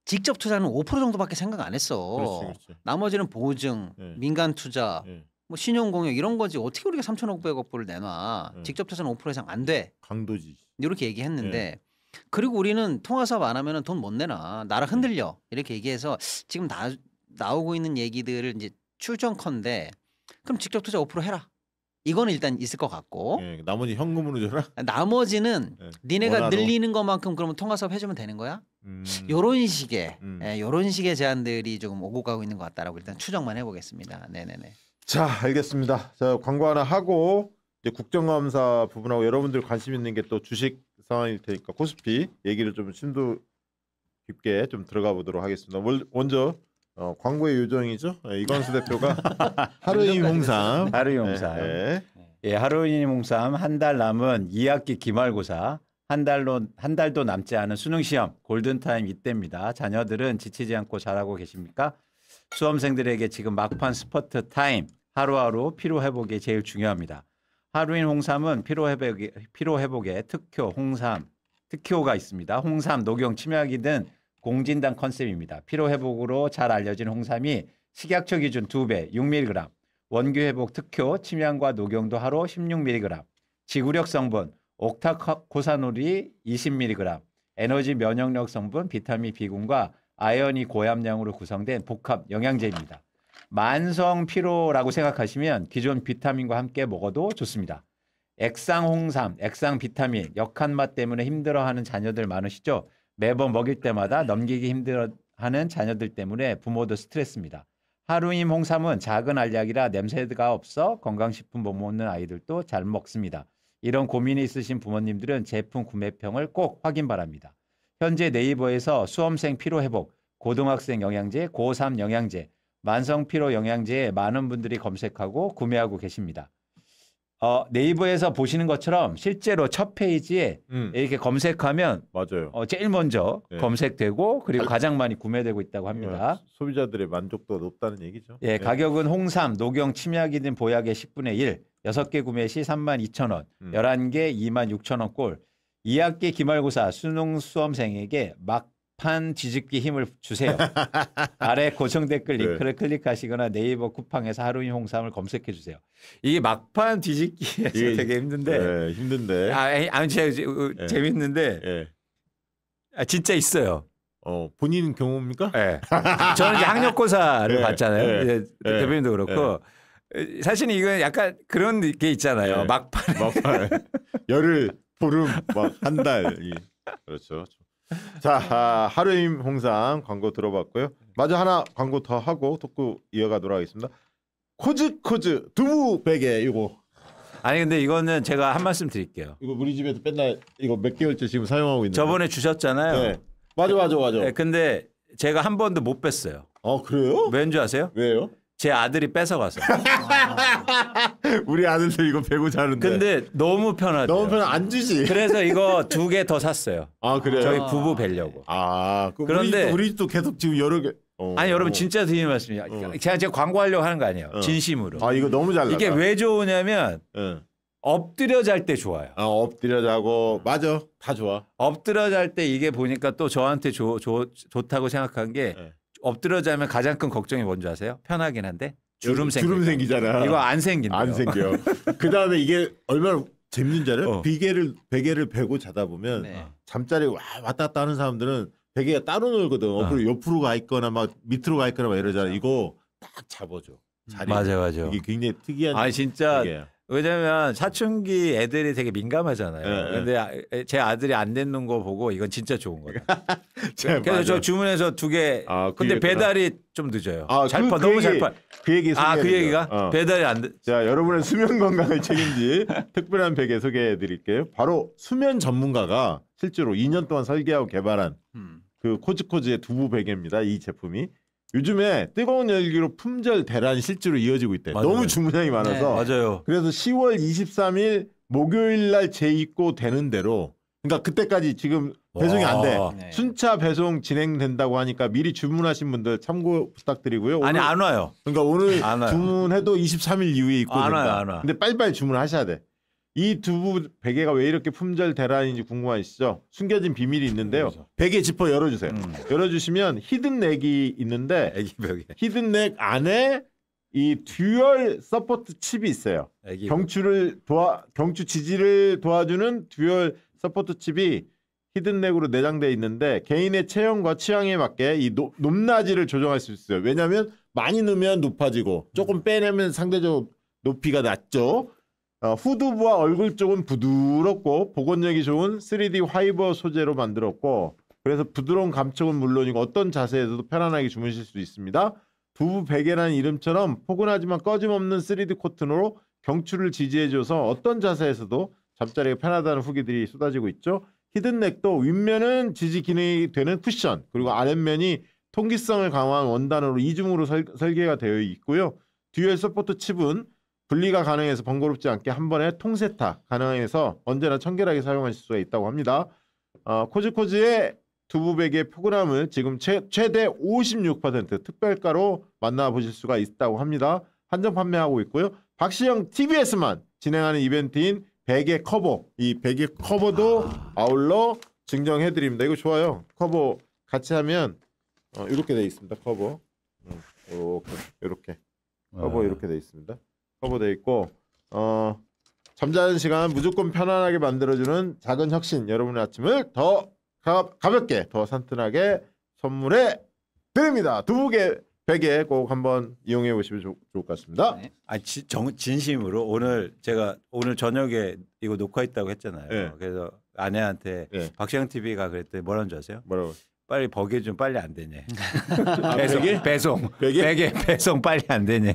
[SPEAKER 2] 직접 투자는 5% 정도밖에 생각 안 했어. 그렇지. 나머지는 보증, 민간 투자, 뭐 신용공여 이런 거지. 어떻게 우리가 3,500억 불을 내놔. 직접 투자는 5% 이상 안 돼.
[SPEAKER 1] 강도지.
[SPEAKER 2] 이렇게 얘기했는데 그리고 우리는 통화사업 안 하면 돈 못 내놔. 나라 흔들려. 이렇게 얘기해서 지금 나오고 있는 얘기들을 이제 추정컨대 그럼 직접 투자 5% 해라. 이거는 일단 있을 것 같고
[SPEAKER 1] 나머지 현금으로 줘라.
[SPEAKER 2] 나머지는 니네가 원화로. 늘리는 것만큼 그러면 통화사업 해주면 되는 거야? 요런 식의 요런 식의 제안들이 조금 오고 가고 있는 것 같다라고 일단 추정만 해보겠습니다. 네네네.
[SPEAKER 1] 자 알겠습니다. 자 광고 하나 하고 이제 국정감사 부분하고 여러분들 관심 있는 게 또 주식 상황일 테니까 코스피 얘기를 좀 심도 깊게 좀 들어가 보도록 하겠습니다. 먼저 광고의 요정이죠. 이광수 대표가 하루이님 홍삼.
[SPEAKER 3] 하루이님 홍삼. 예, 하루이님 홍삼 한 달 남은 2학기 기말고사 한 달도 남지 않은 수능 시험 골든타임 이때입니다. 자녀들은 지치지 않고 잘하고 계십니까? 수험생들에게 지금 막판 스퍼트 타임 하루하루 피로 회복이 제일 중요합니다. 하루인 홍삼은 피로 회복에 특효가 있습니다. 홍삼, 녹용, 치매약이 등 공진단 컨셉입니다. 피로 회복으로 잘 알려진 홍삼이 식약처 기준 2배 6mg, 원기 회복 특효 침향과 녹용도 하루 16mg, 지구력 성분 옥타코사놀이 20mg, 에너지 면역력 성분 비타민 B군과 아연이 고함량으로 구성된 복합 영양제입니다. 만성 피로라고 생각하시면 기존 비타민과 함께 먹어도 좋습니다. 액상 홍삼, 액상 비타민, 역한 맛 때문에 힘들어하는 자녀들 많으시죠? 매번 먹일 때마다 넘기기 힘들어하는 자녀들 때문에 부모도 스트레스입니다. 하루임 홍삼은 작은 알약이라 냄새가 없어 건강식품 못 먹는 아이들도 잘 먹습니다. 이런 고민이 있으신 부모님들은 제품 구매평을 꼭 확인 바랍니다. 현재 네이버에서 수험생 피로회복, 고등학생 영양제, 고3 영양제, 만성 피로 영양제에 많은 분들이 검색하고 구매하고 계십니다. 네이버에서 보시는 것처럼 실제로 첫 페이지에 이렇게 검색하면
[SPEAKER 1] 맞아요.
[SPEAKER 3] 제일 먼저 검색되고 그리고 가장 많이 구매되고 있다고 합니다.
[SPEAKER 1] 소비자들의 만족도가 높다는 얘기죠.
[SPEAKER 3] 예, 가격은 홍삼, 녹용, 치매약이 든 보약의 10분의 1, 6개 구매 시 32,000원, 11개 26,000원 꼴. 2학기 기말고사 수능 수험생에게 막판 뒤집기 힘을 주세요. 아래 고정 댓글 링크를 클릭하시거나 네이버 쿠팡에서 하루인 홍삼을 검색해 주세요. 이게 막판 뒤집기에서 되게 힘든데.
[SPEAKER 1] 힘든데.
[SPEAKER 3] 진짜 재밌는데. 진짜 있어요.
[SPEAKER 1] 본인 경우입니까?
[SPEAKER 3] 네. 저는 이제 학력고사를
[SPEAKER 1] 네.
[SPEAKER 3] 봤잖아요.
[SPEAKER 1] 네.
[SPEAKER 3] 대표님도 그렇고 사실 이건 약간 그런 게 있잖아요.
[SPEAKER 1] 네. 막판에 열흘, 보름, 막 한 달. 그렇죠. 자, 하루임 홍삼 광고 들어봤고요. 마저 하나 광고 더 하고 토크 이어가도록 하겠습니다. 코즈 두부 베개 이거.
[SPEAKER 3] 아니 근데 이거는 제가 한 말씀 드릴게요.
[SPEAKER 1] 이거 우리 집에서 맨날 이거 몇 개월째 지금 사용하고 있는데.
[SPEAKER 3] 저번에 주셨잖아요.
[SPEAKER 1] 네. 맞아.
[SPEAKER 3] 네, 근데 제가 한 번도 못 뺐어요.
[SPEAKER 1] 그래요?
[SPEAKER 3] 왠지 아세요?
[SPEAKER 1] 왜요?
[SPEAKER 3] 제 아들이 뺏어가서.
[SPEAKER 1] 우리 아들들 이거 베고 자는데.
[SPEAKER 3] 근데 너무 편하죠.
[SPEAKER 1] 너무 편해 안 주지.
[SPEAKER 3] 그래서 이거 2개 더 샀어요.
[SPEAKER 1] 그래요?
[SPEAKER 3] 저희 부부 뵈려고.
[SPEAKER 1] 그런데 우리 집도 계속 지금 여러 개.
[SPEAKER 3] 아니 여러분 진짜 드리는 말씀이야. 제가 광고하려고 하는 거 아니에요. 진심으로.
[SPEAKER 1] 이거 너무 잘 나가.
[SPEAKER 3] 이게 왜 좋으냐면 엎드려 잘 때 좋아요.
[SPEAKER 1] 엎드려 자고 맞아. 다 좋아.
[SPEAKER 3] 엎드려 잘 때 이게 보니까 또 저한테 좋다고 생각한 게 엎드려 자면 가장 큰 걱정이 뭔지 아세요? 편하긴 한데 주름
[SPEAKER 1] 생기잖아.
[SPEAKER 3] 이거 안 생긴대요.
[SPEAKER 1] 안 생겨. 그다음에 이게 얼마나 재밌는 줄 알아요? 베개를 베고 자다 보면 잠자리 왔다 갔다 하는 사람들은 베개가 따로 놀거든. 그리고 옆으로 가 있거나 막 밑으로 가 있거나 막 이러잖아. 이거 딱 잡아줘. 자리.
[SPEAKER 3] 맞아.
[SPEAKER 1] 이게 굉장히 특이한.
[SPEAKER 3] 진짜.
[SPEAKER 1] 베개야.
[SPEAKER 3] 왜냐면 사춘기 애들이 되게 민감하잖아요. 근데 제 아들이 안 듣는 거 보고 이건 진짜 좋은 거다. 그래서 저 주문해서 2개. 근데 배달이 좀 늦어요. 너무 잘 팔.
[SPEAKER 1] 그 얘기
[SPEAKER 3] 그 얘기가 배달이 안 돼.
[SPEAKER 1] 자, 여러분의 수면 건강을 책임질 특별한 베개 소개해 드릴게요. 바로 수면 전문가가 실제로 2년 동안 설계하고 개발한 그 코즈의 두부 베개입니다. 이 제품이. 요즘에 뜨거운 열기로 품절 대란이 실제로 이어지고 있대. 너무 주문량이 많아서.
[SPEAKER 3] 맞아요.
[SPEAKER 1] 그래서 10월 23일 목요일 날 재입고되는 대로 그러니까 그때까지 지금 배송이 안 돼. 순차 배송 진행된다고 하니까 미리 주문하신 분들 참고 부탁드리고요.
[SPEAKER 3] 아니 안 와요.
[SPEAKER 1] 그러니까 오늘 주문해도 23일 이후에 입고된다.
[SPEAKER 3] 안 와.
[SPEAKER 1] 근데 빨리빨리 주문하셔야 돼. 이 두부 베개가 왜 이렇게 품절 대란인지 궁금하시죠? 숨겨진 비밀이 있는데요. 베개 지퍼 열어주세요. 열어주시면 히든넥이 있는데 히든넥 안에 이 듀얼 서포트 칩이 있어요. 경추 지지를 도와주는 듀얼 서포트 칩이 히든넥으로 내장되어 있는데 개인의 체형과 취향에 맞게 이 높낮이를 조정할 수 있어요. 왜냐하면 많이 넣으면 높아지고 조금 빼내면 상대적으로 높이가 낮죠. 후두부와 얼굴 쪽은 부드럽고 복원력이 좋은 3D 화이버 소재로 만들었고 그래서 부드러운 감촉은 물론이고 어떤 자세에서도 편안하게 주무실 수 있습니다. 두부 베개라는 이름처럼 포근하지만 꺼짐없는 3D 코튼으로 경추를 지지해줘서 어떤 자세에서도 잠자리가 편하다는 후기들이 쏟아지고 있죠. 히든넥도 윗면은 지지 기능이 되는 쿠션 그리고 아랫면이 통기성을 강화한 원단으로 이중으로 설계가 되어 있고요. 듀얼 서포트 칩은 분리가 가능해서 번거롭지 않게 한 번에 통세탁 가능해서 언제나 청결하게 사용하실 수가 있다고 합니다. 코즈의 두부 베개의 포근함을 지금 최대 56% 특별가로 만나보실 수가 있다고 합니다. 한정 판매하고 있고요. 박시영 TBS만 진행하는 이벤트인 베개 커버. 이 베개 커버도 아울러 증정해드립니다. 이거 좋아요. 커버 같이 하면 이렇게 돼 있습니다. 커버. 이렇게 커버 이렇게 돼 있습니다. 커버되어 있고 잠자는 시간 무조건 편안하게 만들어주는 작은 혁신 여러분의 아침을 더 가볍게 더 산뜻하게 선물해 드립니다. 두부개 베개 꼭 한번 이용해 보시면 좋을 것 같습니다.
[SPEAKER 3] 진심으로 오늘 제가 오늘 저녁에 이거 녹화했다고 했잖아요. 그래서 아내한테 박시영 TV가 그랬더니 뭐라는 줄 아세요?
[SPEAKER 1] 뭐라고?
[SPEAKER 3] 빨리 버개 좀 빨리 안 되냐.
[SPEAKER 1] 배송
[SPEAKER 3] 베개 배송 빨리 안 되냐.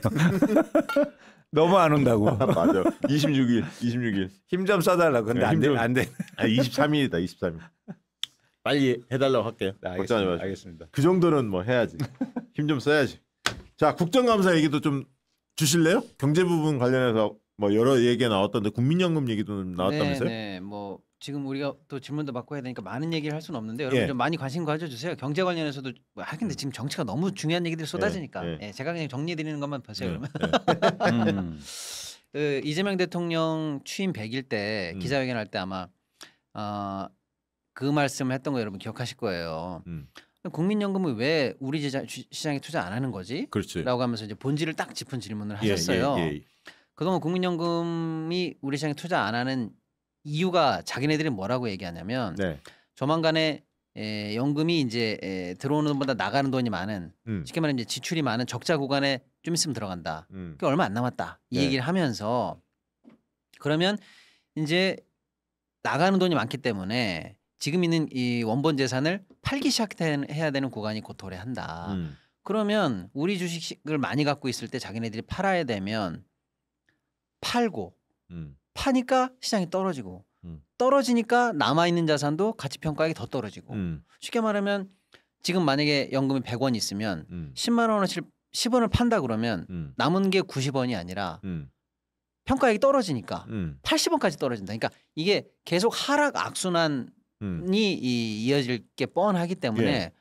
[SPEAKER 3] 너무 안 온다고.
[SPEAKER 1] 맞아. 26일.
[SPEAKER 3] 힘 좀 써달라고. 근데 안 돼.
[SPEAKER 1] 23일이다. 23일. 빨리 해달라고 할게요. 걱정하지 마세요.
[SPEAKER 3] 알겠습니다.
[SPEAKER 1] 그 정도는 뭐 해야지. 힘 좀 써야지. 자, 국정감사 얘기도 좀 주실래요? 경제 부분 관련해서 뭐 여러 얘기가 나왔던데 국민연금 얘기도 나왔다면서요?
[SPEAKER 2] 네. 뭐 지금 우리가 또 질문도 받고 해야 되니까 많은 얘기를 할 수는 없는데 여러분 좀 많이 관심 가져주세요. 경제 관련해서도 근데 지금 정치가 너무 중요한 얘기들이 쏟아지니까 제가 그냥 정리해드리는 것만 보세요. 그러면 이재명 대통령 취임 100일 때 기자회견할 때 아마 그 말씀을 했던 거 여러분 기억하실 거예요. 국민연금을 왜 우리 시장에 투자 안 하는 거지?
[SPEAKER 1] 그렇지.
[SPEAKER 2] 라고 하면서 이제 본질을 딱 짚은 질문을 하셨어요. 그동안 국민연금이 우리 시장에 투자 안 하는 이유가 자기네들이 뭐라고 얘기하냐면 조만간에 연금이 이제 들어오는 돈보다 나가는 돈이 많은 쉽게 말하면 이제 지출이 많은 적자 구간에 좀 있으면 들어간다. 그게 얼마 안 남았다. 이
[SPEAKER 1] 네.
[SPEAKER 2] 얘기를 하면서 그러면 이제 나가는 돈이 많기 때문에 지금 있는 이 원본 재산을 팔기 시작해야 되는 구간이 곧 도래한다. 그러면 우리 주식을 많이 갖고 있을 때 자기네들이 팔아야 되면 팔고 파니까 시장이 떨어지고 떨어지니까 남아있는 자산도 가치 평가액이 더 떨어지고 쉽게 말하면 지금 만약에 연금이 100원 있으면 10만 원어치 10원을 판다 그러면 남은 게 90원이 아니라 평가액이 떨어지니까 80원까지 떨어진다. 그러니까 이게 계속 하락 악순환이 이어질 게 뻔하기 때문에
[SPEAKER 1] 예.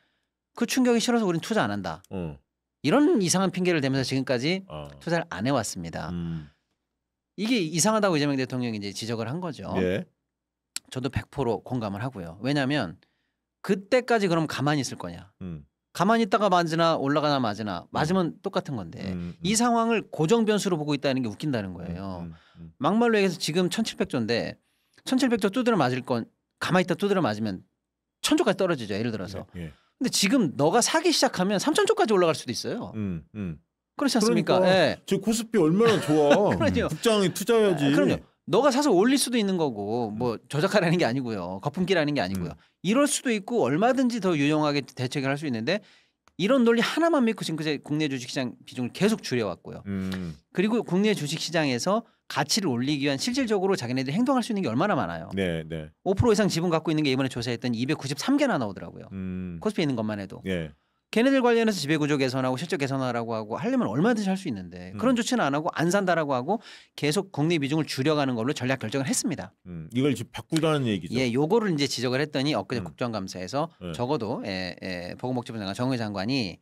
[SPEAKER 2] 그 충격이 싫어서 우리는 투자 안 한다. 이런 이상한 핑계를 대면서 지금까지 투자를 안 해왔습니다. 이게 이상하다고 이재명 대통령이 이제 지적을 한 거죠.
[SPEAKER 1] 예.
[SPEAKER 2] 저도 100% 공감을 하고요. 왜냐하면 그때까지 그럼 가만히 있을 거냐. 가만히 있다가 맞으나 올라가나 맞으면 똑같은 건데 이 상황을 고정 변수로 보고 있다는 게 웃긴다는 거예요. 막말로 얘기해서 지금 1700조인데 1700조 두드려 맞을 건 가만히 있다 두드려 맞으면 1000조까지 떨어지죠. 예를 들어서.
[SPEAKER 1] 예.
[SPEAKER 2] 근데 지금 너가 사기 시작하면 3000조까지 올라갈 수도 있어요. 그렇지 않습니까?
[SPEAKER 1] 그러니까
[SPEAKER 2] 예.
[SPEAKER 1] 저 코스피 얼마나 좋아.
[SPEAKER 2] 그럼요.
[SPEAKER 1] 국장이 투자해야지.
[SPEAKER 2] 그럼요. 너가 사서 올릴 수도 있는 거고 뭐 조작하라는 게 아니고요. 거품기라는 게 아니고요. 이럴 수도 있고 얼마든지 더 유용하게 대책을 할 수 있는데 이런 논리 하나만 믿고 지금까지 국내 주식시장 비중을 계속 줄여왔고요. 그리고 국내 주식시장에서 가치를 올리기 위한 실질적으로 자기네들이 행동할 수 있는 게 얼마나 많아요.
[SPEAKER 1] 네, 네.
[SPEAKER 2] 5% 이상 지분 갖고 있는 게 이번에 조사했더니 293개나 나오더라고요. 코스피에 있는 것만 해도.
[SPEAKER 1] 예.
[SPEAKER 2] 걔네들 관련해서 지배구조 개선하고 실적 개선하라고 하고 하려면 얼마든지 할 수 있는데 그런 조치는 안 하고 안 산다라고 하고 계속 국내 비중을 줄여가는 걸로 전략 결정을 했습니다.
[SPEAKER 1] 이걸 지금 바꾸자는 얘기죠.
[SPEAKER 2] 예, 요거를 이제 지적을 했더니 엊그제 국정감사에서
[SPEAKER 1] 네.
[SPEAKER 2] 적어도 보건복지부 장관 정의 장관이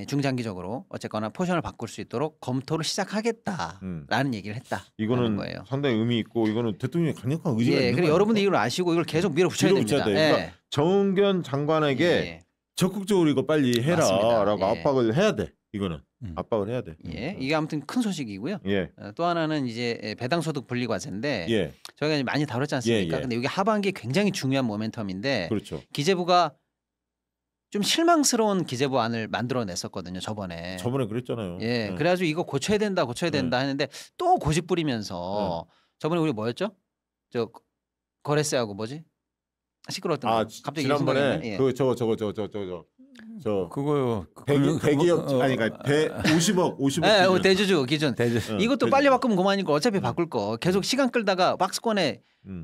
[SPEAKER 2] 중장기적으로 어쨌거나 포션을 바꿀 수 있도록 검토를 시작하겠다라는 얘기를 했다.
[SPEAKER 1] 이거는
[SPEAKER 2] 거예요.
[SPEAKER 1] 상당히 의미 있고 이거는 대통령의 강력한 의지가
[SPEAKER 2] 예,
[SPEAKER 1] 있는
[SPEAKER 2] 그리고
[SPEAKER 1] 거예요.
[SPEAKER 2] 여러분들이 이걸 아시고 이걸 계속 밀어붙여야 됩니다.
[SPEAKER 1] 그러니까 정은견 장관에게
[SPEAKER 2] 예.
[SPEAKER 1] 적극적으로 이거 빨리 해라라고
[SPEAKER 2] 맞습니다. 예.
[SPEAKER 1] 압박을 해야 돼. 이거는 압박을 해야 돼.
[SPEAKER 2] 예, 이게 아무튼 큰 소식이고요.
[SPEAKER 1] 예.
[SPEAKER 2] 또 하나는 이제 배당소득 분리과세인데
[SPEAKER 1] 예.
[SPEAKER 2] 저희가 이제 많이 다뤘지 않습니까?
[SPEAKER 1] 예, 예.
[SPEAKER 2] 근데 이게 하반기에 굉장히 중요한 모멘텀인데
[SPEAKER 1] 그렇죠.
[SPEAKER 2] 기재부가 좀 실망스러운 기재부안을 만들어냈었거든요. 저번에
[SPEAKER 1] 그랬잖아요.
[SPEAKER 2] 예,
[SPEAKER 1] 네.
[SPEAKER 2] 그래가지고 이거 고쳐야 된다 했는데 또 고집 부리면서 저번에 우리 뭐였죠? 저 거래세하고 뭐지? 시끄러웠던 거. 갑자기
[SPEAKER 1] 지난번에
[SPEAKER 2] 예.
[SPEAKER 1] 그 저
[SPEAKER 3] 그거요.
[SPEAKER 1] 대기업 아니 그러니까 50억
[SPEAKER 2] 예,
[SPEAKER 1] 기준.
[SPEAKER 2] 대주주 기준. 이것도 빨리 바꾸면 그만이고 어차피 바꿀 거. 계속 시간 끌다가 박스권에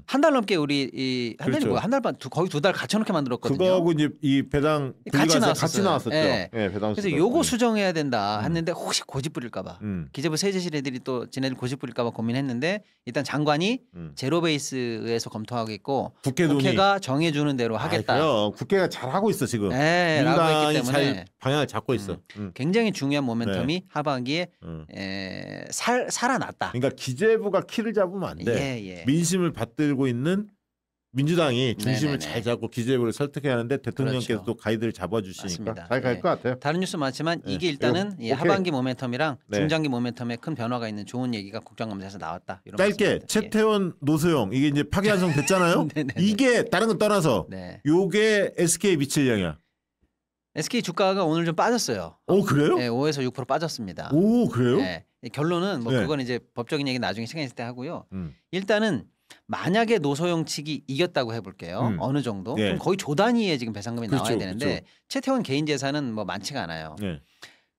[SPEAKER 2] 한 달 넘게 우리 한 달이
[SPEAKER 1] 그렇죠.
[SPEAKER 2] 뭐야? 한 달 반 거의 2달 갇혀놓게 만들었거든요.
[SPEAKER 1] 그거하고 이제 이 배당
[SPEAKER 2] 같이
[SPEAKER 1] 같이 나왔었죠.
[SPEAKER 2] 예.
[SPEAKER 1] 예, 배당.
[SPEAKER 2] 그래서 요거 수정해야 된다 했는데 혹시 고집 부릴까봐 기재부 세제실 애들이 또 지네들 고집 부릴까봐 고민했는데 일단 장관이 제로 베이스에서 검토하겠고 국회가 정해주는 대로 하겠다.
[SPEAKER 1] 그래요. 국회가 잘 하고 있어 지금.
[SPEAKER 2] 네, 라고 했기 때문에
[SPEAKER 1] 잘 방향을 잡고 있어.
[SPEAKER 2] 굉장히 중요한 모멘텀이 하반기에 살아났다.
[SPEAKER 1] 그러니까 기재부가 키를 잡으면 안 돼.
[SPEAKER 2] 예.
[SPEAKER 1] 민심을 받들고 있는 민주당이 중심을
[SPEAKER 2] 네네네.
[SPEAKER 1] 잘 잡고 기재부를 설득해야 하는데 대통령께서
[SPEAKER 2] 그렇죠.
[SPEAKER 1] 또 가이드를 잡아주시니까
[SPEAKER 2] 맞습니다.
[SPEAKER 1] 잘 갈
[SPEAKER 2] 예.
[SPEAKER 1] 것 같아요.
[SPEAKER 2] 다른 뉴스 많지만
[SPEAKER 1] 네.
[SPEAKER 2] 이게 일단은
[SPEAKER 1] 오케이.
[SPEAKER 2] 하반기 모멘텀이랑
[SPEAKER 1] 네.
[SPEAKER 2] 중장기 모멘텀에 큰 변화가 있는 좋은 얘기가 국정감사에서 나왔다. 이런
[SPEAKER 1] 짧게
[SPEAKER 2] 말씀입니다.
[SPEAKER 1] 최태원 노소영 이게 이제 파기환송 됐잖아요.
[SPEAKER 2] 네네네.
[SPEAKER 1] 이게 다른 건 떠나서
[SPEAKER 2] 네.
[SPEAKER 1] 요게 SK에 미칠 영향.
[SPEAKER 2] SK 주가가 오늘 좀 빠졌어요.
[SPEAKER 1] 오 그래요?
[SPEAKER 2] 네, 5에서 6% 빠졌습니다.
[SPEAKER 1] 오 그래요?
[SPEAKER 2] 네. 결론은 뭐
[SPEAKER 1] 네.
[SPEAKER 2] 그건 이제 법적인 얘기 나중에 시간 있을 때 하고요.
[SPEAKER 1] 음.
[SPEAKER 2] 일단은 만약에 노소영 측이 이겼다고 해볼게요. 어느 정도?
[SPEAKER 1] 네.
[SPEAKER 2] 그럼 거의 조 단위의 지금 배상금이
[SPEAKER 1] 그렇죠,
[SPEAKER 2] 나와야 되는데
[SPEAKER 1] 그렇죠.
[SPEAKER 2] 최태원 개인 재산은 뭐 많지가 않아요.
[SPEAKER 1] 네.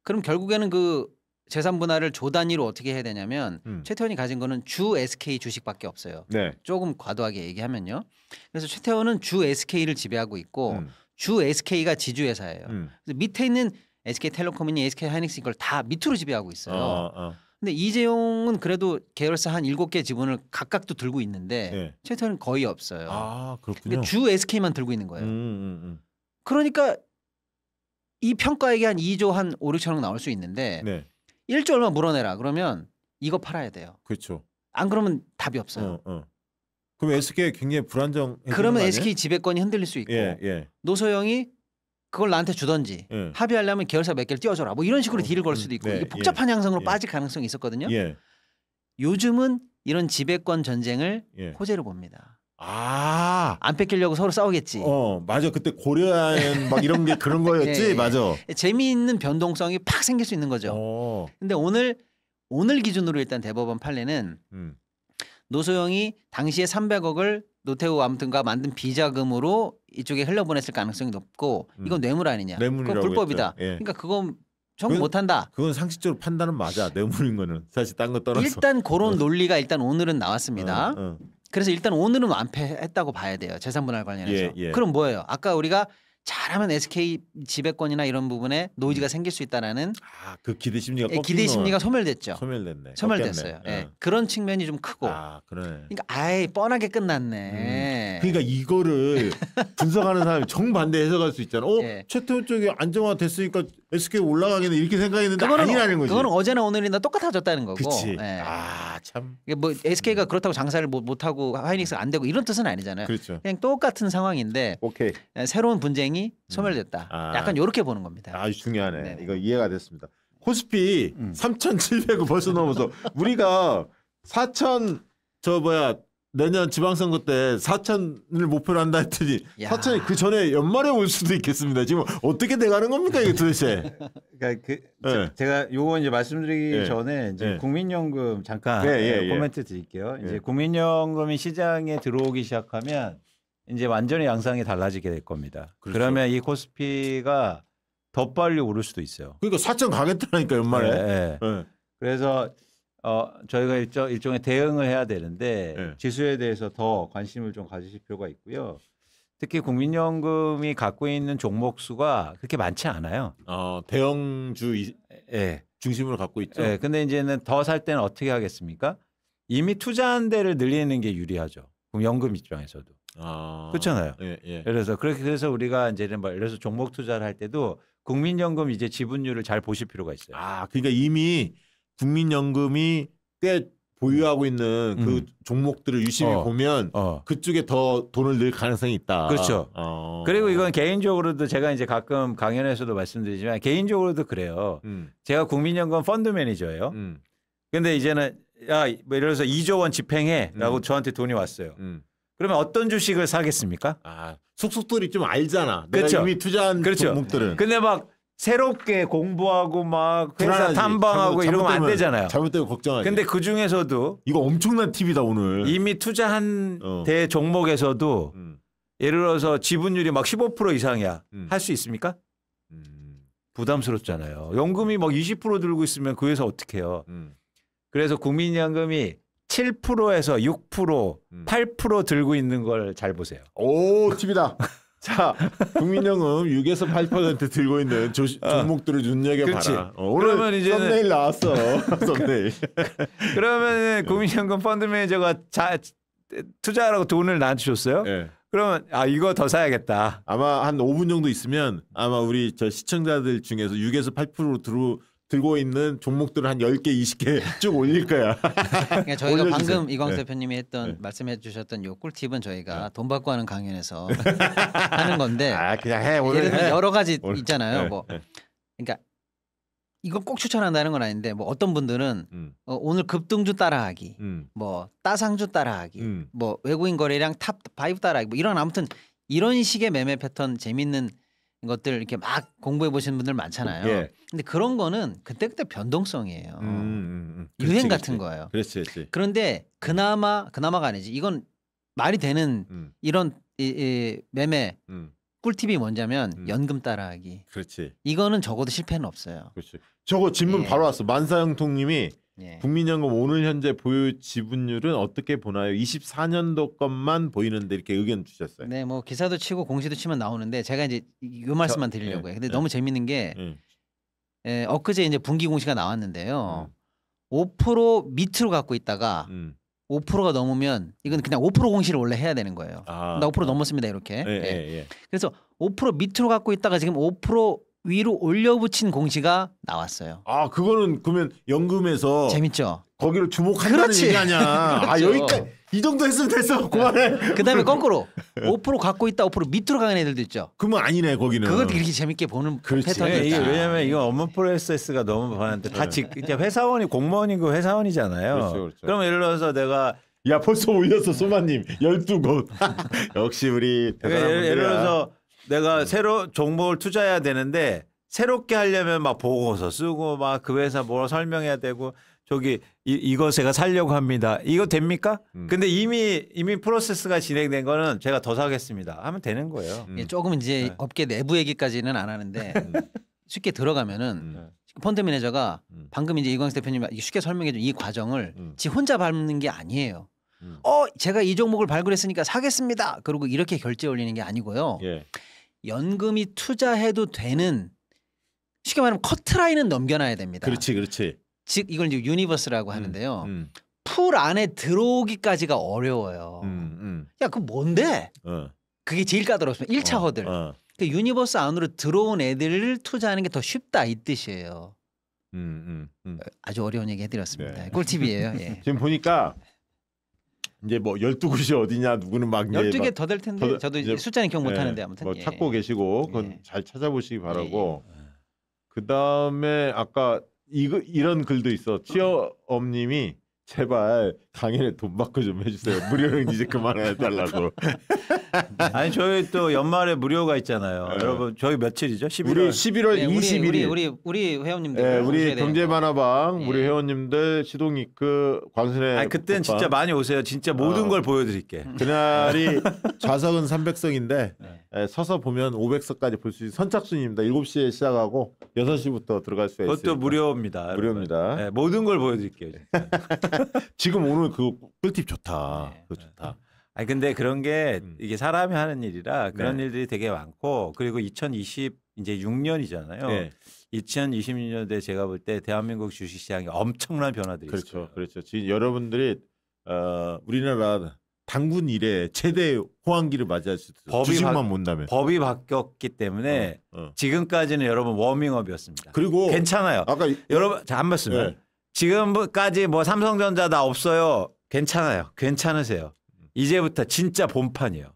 [SPEAKER 2] 그럼 결국에는 그 재산 분할을 조 단위로 어떻게 해야 되냐면 최태원이 가진 거는 주 SK 주식밖에 없어요.
[SPEAKER 1] 네.
[SPEAKER 2] 조금 과도하게 얘기하면요. 그래서 최태원은 주 SK를 지배하고 있고 주 SK가 지주회사예요. 그래서 밑에 있는 SK텔레콤이니 SK하이닉스 이걸 다 밑으로 지배하고 있어요. 근데 이재용은 그래도 계열사 한 7개 지분을 각각도 들고 있는데
[SPEAKER 1] 네.
[SPEAKER 2] 최태원은 거의 없어요.
[SPEAKER 1] 아 그렇군요.
[SPEAKER 2] 그러니까 주 SK만 들고 있는 거예요. 그러니까 이 평가액이 한 2조 한 5, 6천억 나올 수 있는데
[SPEAKER 1] 네.
[SPEAKER 2] 1조 얼마 물어내라 그러면 이거 팔아야 돼요.
[SPEAKER 1] 그렇죠.
[SPEAKER 2] 안 그러면 답이 없어요.
[SPEAKER 1] 그럼 SK 굉장히 불안정.
[SPEAKER 2] 그러면 SK 지배권이 흔들릴 수 있고 노소영이 그걸 나한테 주던지 합의하려면 계열사 몇 개를 띄워줘라 뭐 이런 식으로 딜을 걸 수도 있고 이게 복잡한 양상으로 빠질 가능성이 있었거든요. 요즘은 이런 지배권 전쟁을 호재로 봅니다. 안 뺏기려고 서로 싸우겠지.
[SPEAKER 1] 맞아. 그때 고려한 막 이런 게 그런 거였지. 맞아.
[SPEAKER 2] 재미있는 변동성이 팍 생길 수 있는 거죠. 근데 오늘 기준으로 일단 대법원 판례는 노소영이 당시에 300억을 노태우 아무튼가 만든 비자금으로 이쪽에 흘려보냈을 가능성이 높고 이건 뇌물 아니냐. 그건 불법이다. 그러니까 그건 청구 못한다.
[SPEAKER 1] 그건 상식적으로 판단은 맞아. 뇌물인 거는 사실 딴 거 떠나서.
[SPEAKER 2] 일단 그런 논리가 일단 오늘은 나왔습니다. 그래서 일단 오늘은 완패했다고 봐야 돼요. 재산분할 관련해서. 그럼 뭐예요? 아까 우리가 잘하면 SK 지배권이나 이런 부분에 노이즈가 생길 수 있다라는
[SPEAKER 1] 그 기대 심리가
[SPEAKER 2] 기대 심리가 소멸됐죠.
[SPEAKER 1] 소멸됐네.
[SPEAKER 2] 그런 측면이 좀 크고.
[SPEAKER 1] 그러네.
[SPEAKER 2] 그러니까 아예 뻔하게 끝났네.
[SPEAKER 1] 그러니까 이거를 분석하는 사람이 정반대 해석할 수 있잖아. 최태원 쪽이 안정화 됐으니까 SK 올라가겠네 이렇게 생각했는데 아니라는 거지.
[SPEAKER 2] 그거는 어제나 오늘이나 똑같아졌다는 거고.
[SPEAKER 1] 그치. 참.
[SPEAKER 2] 뭐 SK가 그렇다고 장사를 못하고 하이닉스가 안 되고 이런 뜻은 아니잖아요.
[SPEAKER 1] 그렇죠.
[SPEAKER 2] 그냥 똑같은 상황인데 새로운 분쟁이 소멸됐다. 약간 이렇게 보는 겁니다.
[SPEAKER 1] 아주 중요하네. 네네. 이거 이해가 됐습니다. 코스피 3,700을 벌써 넘어서 우리가 4,000 내년 지방선거 때 4,000을 목표로 한다 했더니 4,000이 그 전에 연말에 올 수도 있겠습니다. 지금 어떻게 돼가는 겁니까 이게 도대체?
[SPEAKER 3] 그러니까 제가 요거 이제 말씀드리기 전에 이제 국민연금 잠깐 코멘트 드릴게요. 이제 국민연금이 시장에 들어오기 시작하면 이제 완전히 양상이 달라지게 될 겁니다. 그러면 이 코스피가 더 빨리 오를 수도 있어요.
[SPEAKER 1] 그러니까 4,000 가겠다니까 연말에.
[SPEAKER 3] 그래서 저희가 일종의 대응을 해야 되는데 지수에 대해서 더 관심을 좀 가지실 필요가 있고요. 특히 국민연금이 갖고 있는 종목 수가 그렇게 많지 않아요.
[SPEAKER 1] 대형주 중심으로 갖고 있죠.
[SPEAKER 3] 근데 이제는 더 살 때는 어떻게 하겠습니까? 이미 투자한 데를 늘리는 게 유리하죠. 그럼 연금 입장에서도. 그렇잖아요. 그래서 우리가 이제 예를 들어서 종목 투자를 할 때도 국민연금 이제 지분율을 잘 보실 필요가 있어요.
[SPEAKER 1] 그러니까 이미 국민연금이 꽤 보유하고 있는 그 종목들을 유심히 보면 그쪽에 더 돈을 넣을 가능성이 있다.
[SPEAKER 3] 그렇죠. 그리고 이건 개인적으로도 제가 이제 가끔 강연에서도 말씀드리지만 개인적으로도 그래요. 제가 국민연금 펀드 매니저예요. 근데 이제는 뭐 예를 들어서 2조 원 집행해라고 저한테 돈이 왔어요. 그러면 어떤 주식을 사겠습니까?
[SPEAKER 1] 속속들이 좀 알잖아. 내가 이미 투자한 종목들은.
[SPEAKER 3] 근데 막 새롭게 공부하고 막 회사 탐방하고 이러면 안 되잖아요.
[SPEAKER 1] 잘못되면 걱정하지.
[SPEAKER 3] 근데 그 중에서도
[SPEAKER 1] 이거 엄청난 팁이다 오늘.
[SPEAKER 3] 이미 투자한 대 종목에서도 예를 들어서 지분율이 막 15% 이상이야. 할 수 있습니까? 부담스럽잖아요. 연금이 막 20% 들고 있으면 그 회사 어떻게 해요? 그래서 국민연금이 7%에서 6%, 8% 들고 있는 걸 잘 보세요.
[SPEAKER 1] 오, 팁이다. 자, 국민연금 6에서 8% 들고 있는 종목들을 눈여겨봐라.
[SPEAKER 3] 그러면 이제
[SPEAKER 1] 썸네일 나왔어. 썸네일.
[SPEAKER 3] 그러면 국민연금 펀드 매니저가 투자하라고 돈을 나한테 줬어요. 그러면 이거 더 사야겠다.
[SPEAKER 1] 아마 한 5분 정도 있으면 아마 우리 시청자들 중에서 6에서 8% 들고 있는 종목들을 한 10개, 20개 쭉 올릴 거야.
[SPEAKER 2] 그러니까 저희가 방금 이광수 대표님이 했던 말씀해 주셨던 요 꿀팁은 저희가 돈 받고 하는 강연에서 하는 건데
[SPEAKER 1] 그냥 해. 오늘
[SPEAKER 2] 예를 들면 여러 가지 있잖아요. 그러니까 이걸 꼭 추천한다는 건 아닌데 뭐 어떤 분들은 오늘 급등주 따라하기, 뭐 따상주 따라하기, 뭐 외국인 거래량 탑5 따라하기, 뭐 이런 아무튼 이런 식의 매매 패턴 재밌는 것들 이렇게 막 공부해 보시는 분들 많잖아요. 근데 그런 거는 그때그때 변동성이에요. 유행 같은 거예요.
[SPEAKER 1] 그렇지.
[SPEAKER 2] 그런데 그나마가 아니지. 이건 말이 되는 이런 매매 꿀팁이 뭔냐면 연금 따라하기.
[SPEAKER 1] 그렇지.
[SPEAKER 2] 이거는 적어도 실패는 없어요.
[SPEAKER 1] 그렇지. 저거 질문 바로 왔어. 만사형통님이 국민연금 오늘 현재 보유 지분율은 어떻게 보나요? 24년도 것만 보이는데 이렇게 의견 주셨어요.
[SPEAKER 2] 네, 뭐 기사도 치고 공시도 치면 나오는데 제가 이제 요 말씀만 드리려고요. 근데 너무 재밌는 게 엊그제 이제 분기 공시가 나왔는데요. 5% 밑으로 갖고 있다가 5%가 넘으면 이건 그냥 5% 공시를 원래 해야 되는 거예요. 나 5% 넘었습니다 이렇게. 그래서 5% 밑으로 갖고 있다가 지금 5% 위로 올려붙인 공시가 나왔어요.
[SPEAKER 1] 그거는 그러면 연금에서
[SPEAKER 2] 재밌죠.
[SPEAKER 1] 거기를 주목한다는 얘기 아니야.
[SPEAKER 2] 그렇죠.
[SPEAKER 1] 여기까지 이 정도 했으면 됐어. 그만해.
[SPEAKER 2] 그다음에 거꾸로 5% 갖고 있다 5% 밑으로 가는 애들도 있죠.
[SPEAKER 1] 그러면 아니네 거기는.
[SPEAKER 2] 그것도 이렇게 재밌게 보는 패턴이
[SPEAKER 3] 이게 왜냐하면 이건 업무 프로세스가 너무 많은데 다 회사원이 공무원이고 회사원이잖아요.
[SPEAKER 1] 그렇죠.
[SPEAKER 3] 그럼 예를 들어서 내가
[SPEAKER 1] 야 벌써 올렸어 소마님 12곳. 역시 우리 대단한 분들이야.
[SPEAKER 3] 예를 들어서 내가 새로 종목을 투자해야 되는데 새롭게 하려면 막 보고서 쓰고 막 그 회사 뭐 설명해야 되고 저기 이거 제가 살려고 합니다. 이거 됩니까? 근데 이미 프로세스가 진행된 거는 제가 더 사겠습니다. 하면 되는 거예요.
[SPEAKER 2] 조금 이제 업계 내부 얘기까지는 안 하는데 쉽게 들어가면은 펀드 매니저가 방금 이제 이광수 대표님 쉽게 설명해 준 이 과정을 지 혼자 밟는 게 아니에요. 제가 이 종목을 발굴했으니까 사겠습니다. 그리고 이렇게 결제 올리는 게 아니고요.
[SPEAKER 1] 예.
[SPEAKER 2] 연금이 투자해도 되는 쉽게 말하면 커트라인은 넘겨놔야 됩니다.
[SPEAKER 1] 그렇지.
[SPEAKER 2] 즉 이걸 이제 유니버스라고 하는데요. 풀 안에 들어오기까지가 어려워요. 야, 그 뭔데? 그게 제일 까다롭습니다. 1차 허들. 그 유니버스 안으로 들어온 애들을 투자하는 게 더 쉽다 이 뜻이에요. 아주 어려운 얘기 해드렸습니다.
[SPEAKER 1] 네.
[SPEAKER 2] 꿀팁이에요. 예.
[SPEAKER 1] 지금 보니까 이제 뭐 12곳이 어디냐 누구는 막
[SPEAKER 2] 12개 더 될 텐데 저도 이제 숫자는 기억 못하는데 아무튼
[SPEAKER 1] 뭐 찾고 계시고 그건 잘 찾아보시기 바라고. 그다음에 아까 이런 글도 있어. 취업님이 제발 강의를 돈 받고 좀 해주세요. 무료는 이제 그만해달라고.
[SPEAKER 3] 아니 저희 또 연말에 무료가 있잖아요. 여러분 저희 며칠이죠? 11월.
[SPEAKER 1] 우리 11월 21일.
[SPEAKER 2] 우리 회원님들.
[SPEAKER 1] 네, 우리 경제만화방 우리 회원님들 시동이크 광순회.
[SPEAKER 3] 아니 그때는 진짜 많이 오세요. 진짜 모든 걸 보여드릴게.
[SPEAKER 1] 그날이 좌석은 300석인데 서서 보면 500석까지 볼 수 있는 선착순입니다. 7시에 시작하고 6시부터 들어갈 수가 있어요.
[SPEAKER 3] 그것도 무료입니다.
[SPEAKER 1] 무료입니다.
[SPEAKER 3] 네, 모든 걸 보여드릴게요.
[SPEAKER 1] 지금 오늘 그 꿀팁 좋다. 그거 좋다.
[SPEAKER 3] 아니 근데 그런 게 이게 사람이 하는 일이라 그런 일들이 되게 많고 그리고 2020 이제 6년이잖아요.
[SPEAKER 1] 네.
[SPEAKER 3] 2026년도에 제가 볼 때 대한민국 주식시장이 엄청난 변화들이 있어요.
[SPEAKER 1] 그렇죠. 지금 여러분들이 우리나라 당군 이래 최대 호황기를 맞이할 수 있어요. 주식만 본다면.
[SPEAKER 3] 법이 바뀌었기 때문에 지금까지는 여러분 워밍업이었습니다.
[SPEAKER 1] 그리고
[SPEAKER 3] 괜찮아요.
[SPEAKER 1] 아까
[SPEAKER 3] 여러분 안 말씀을 지금까지 뭐 삼성전자 나 없어요. 괜찮아요. 괜찮으세요. 이제부터 진짜 본판이에요.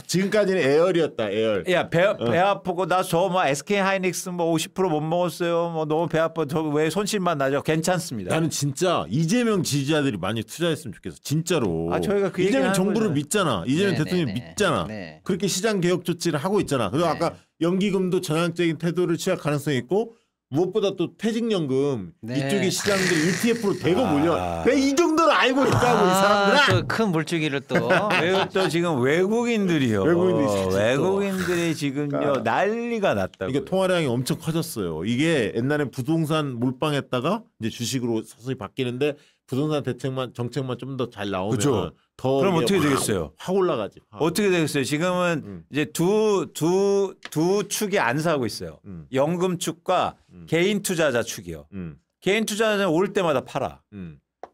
[SPEAKER 1] 지금까지는 에어리였다. 에어.
[SPEAKER 3] 야, 배 아프고 나 저 뭐 SK 하이닉스 뭐 50% 못 먹었어요. 뭐 너무 배 아파. 저 왜 손실만 나죠? 괜찮습니다.
[SPEAKER 1] 나는 진짜 이재명 지지자들이 많이 투자했으면 좋겠어. 진짜로.
[SPEAKER 3] 저희가 그
[SPEAKER 1] 이재명 정부를
[SPEAKER 3] 거잖아요.
[SPEAKER 1] 믿잖아. 이재명 대통령 믿잖아.
[SPEAKER 2] 네.
[SPEAKER 1] 그렇게 시장 개혁 조치를 하고 있잖아. 그리고 아까 연기금도 전향적인 태도를 취할 가능성이 있고 무엇보다 또 퇴직연금 이쪽에 시장들이 ETF로 대거 몰려. 내 이 정도는 알고 있다고 이 사람들아.
[SPEAKER 2] 또 큰 물줄기를 또.
[SPEAKER 3] 그리고 또 지금 외국인들이요. 외국인들이 지금요 난리가 났다고.
[SPEAKER 1] 이게 통화량이 엄청 커졌어요. 이게 옛날에 부동산 몰빵했다가 이제 주식으로 서서히 바뀌는데 부동산 정책만 좀 더 잘 나오면
[SPEAKER 3] 그렇죠.
[SPEAKER 1] 더
[SPEAKER 3] 그럼 어떻게 되겠어요?
[SPEAKER 1] 확 올라가지.
[SPEAKER 3] 어떻게 되겠어요? 지금은 이제 두 축이 안 사고 있어요. 연금 축과 개인 투자자 축이요. 개인 투자자는 올 때마다 팔아.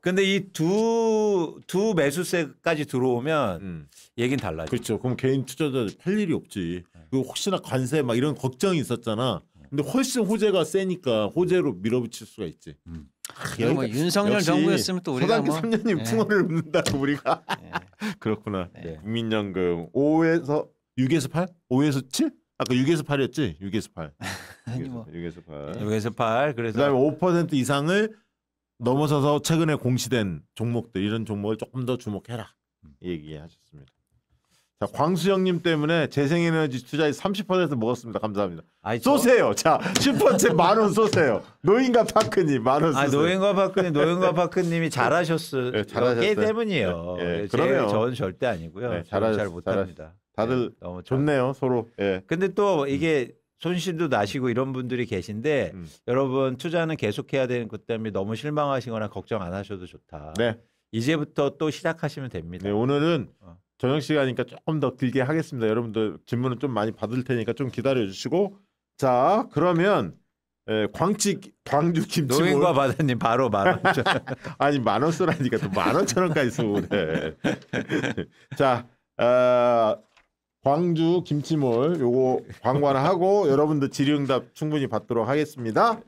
[SPEAKER 3] 근데 이 두 매수세까지 들어오면 얘긴 달라져.
[SPEAKER 1] 그렇죠. 그럼 개인 투자자 팔 일이 없지. 그리고 혹시나 관세 막 이런 걱정이 있었잖아. 근데 훨씬 호재가 세니까 호재로 밀어붙일 수가 있지.
[SPEAKER 2] 뭐 윤석열 정부였으면 또 우리가
[SPEAKER 1] 초등학교 3년님 풍어를 읊는다고 우리가. 그렇구나. 국민연금 5에서 6에서 8? 5에서 7? 아까 6에서 8이었지? 6에서 8. 6에서 8.
[SPEAKER 3] 6에서 8. 그래서
[SPEAKER 1] 그다음에 5% 이상을 넘어서서 최근에 공시된 종목들 이런 종목을 조금 더 주목해라. 이 얘기하셨습니다. 자, 광수형님 때문에 재생에너지 투자에 30% 먹었습니다. 감사합니다. 쏘세요. 자, 슈퍼챗 10,000원 쏘세요. 노인과 파크님 10,000원 쏘세요.
[SPEAKER 3] 노인과 파크님이 잘하셨어요.
[SPEAKER 1] 네, 잘하셨어요.
[SPEAKER 3] 때문이에요.
[SPEAKER 1] 네, 그러면
[SPEAKER 3] 저는 절대 아니고요.
[SPEAKER 1] 네,
[SPEAKER 3] 잘 못합니다.
[SPEAKER 1] 다들
[SPEAKER 3] 너무
[SPEAKER 1] 좋네요, 서로. 예.
[SPEAKER 3] 근데 또 이게 손실도 나시고 이런 분들이 계신데 여러분 투자는 계속해야 되는 것 때문에 너무 실망하시거나 걱정 안 하셔도 좋다.
[SPEAKER 1] 네.
[SPEAKER 3] 이제부터 또 시작하시면 됩니다.
[SPEAKER 1] 네, 오늘은 저녁 시간이니까 조금 더 길게 하겠습니다. 여러분들 질문은 좀 많이 받을 테니까 좀 기다려 주시고. 자, 그러면 광주 김치몰
[SPEAKER 3] 노인과 바다님 바로 10,000원.
[SPEAKER 1] 아니 10,000원 쓰라니까 또 15,000원까지 쓰고 그래. 자, 광주 김치몰 요거 광고 하나 하고 여러분들 질의응답 충분히 받도록 하겠습니다.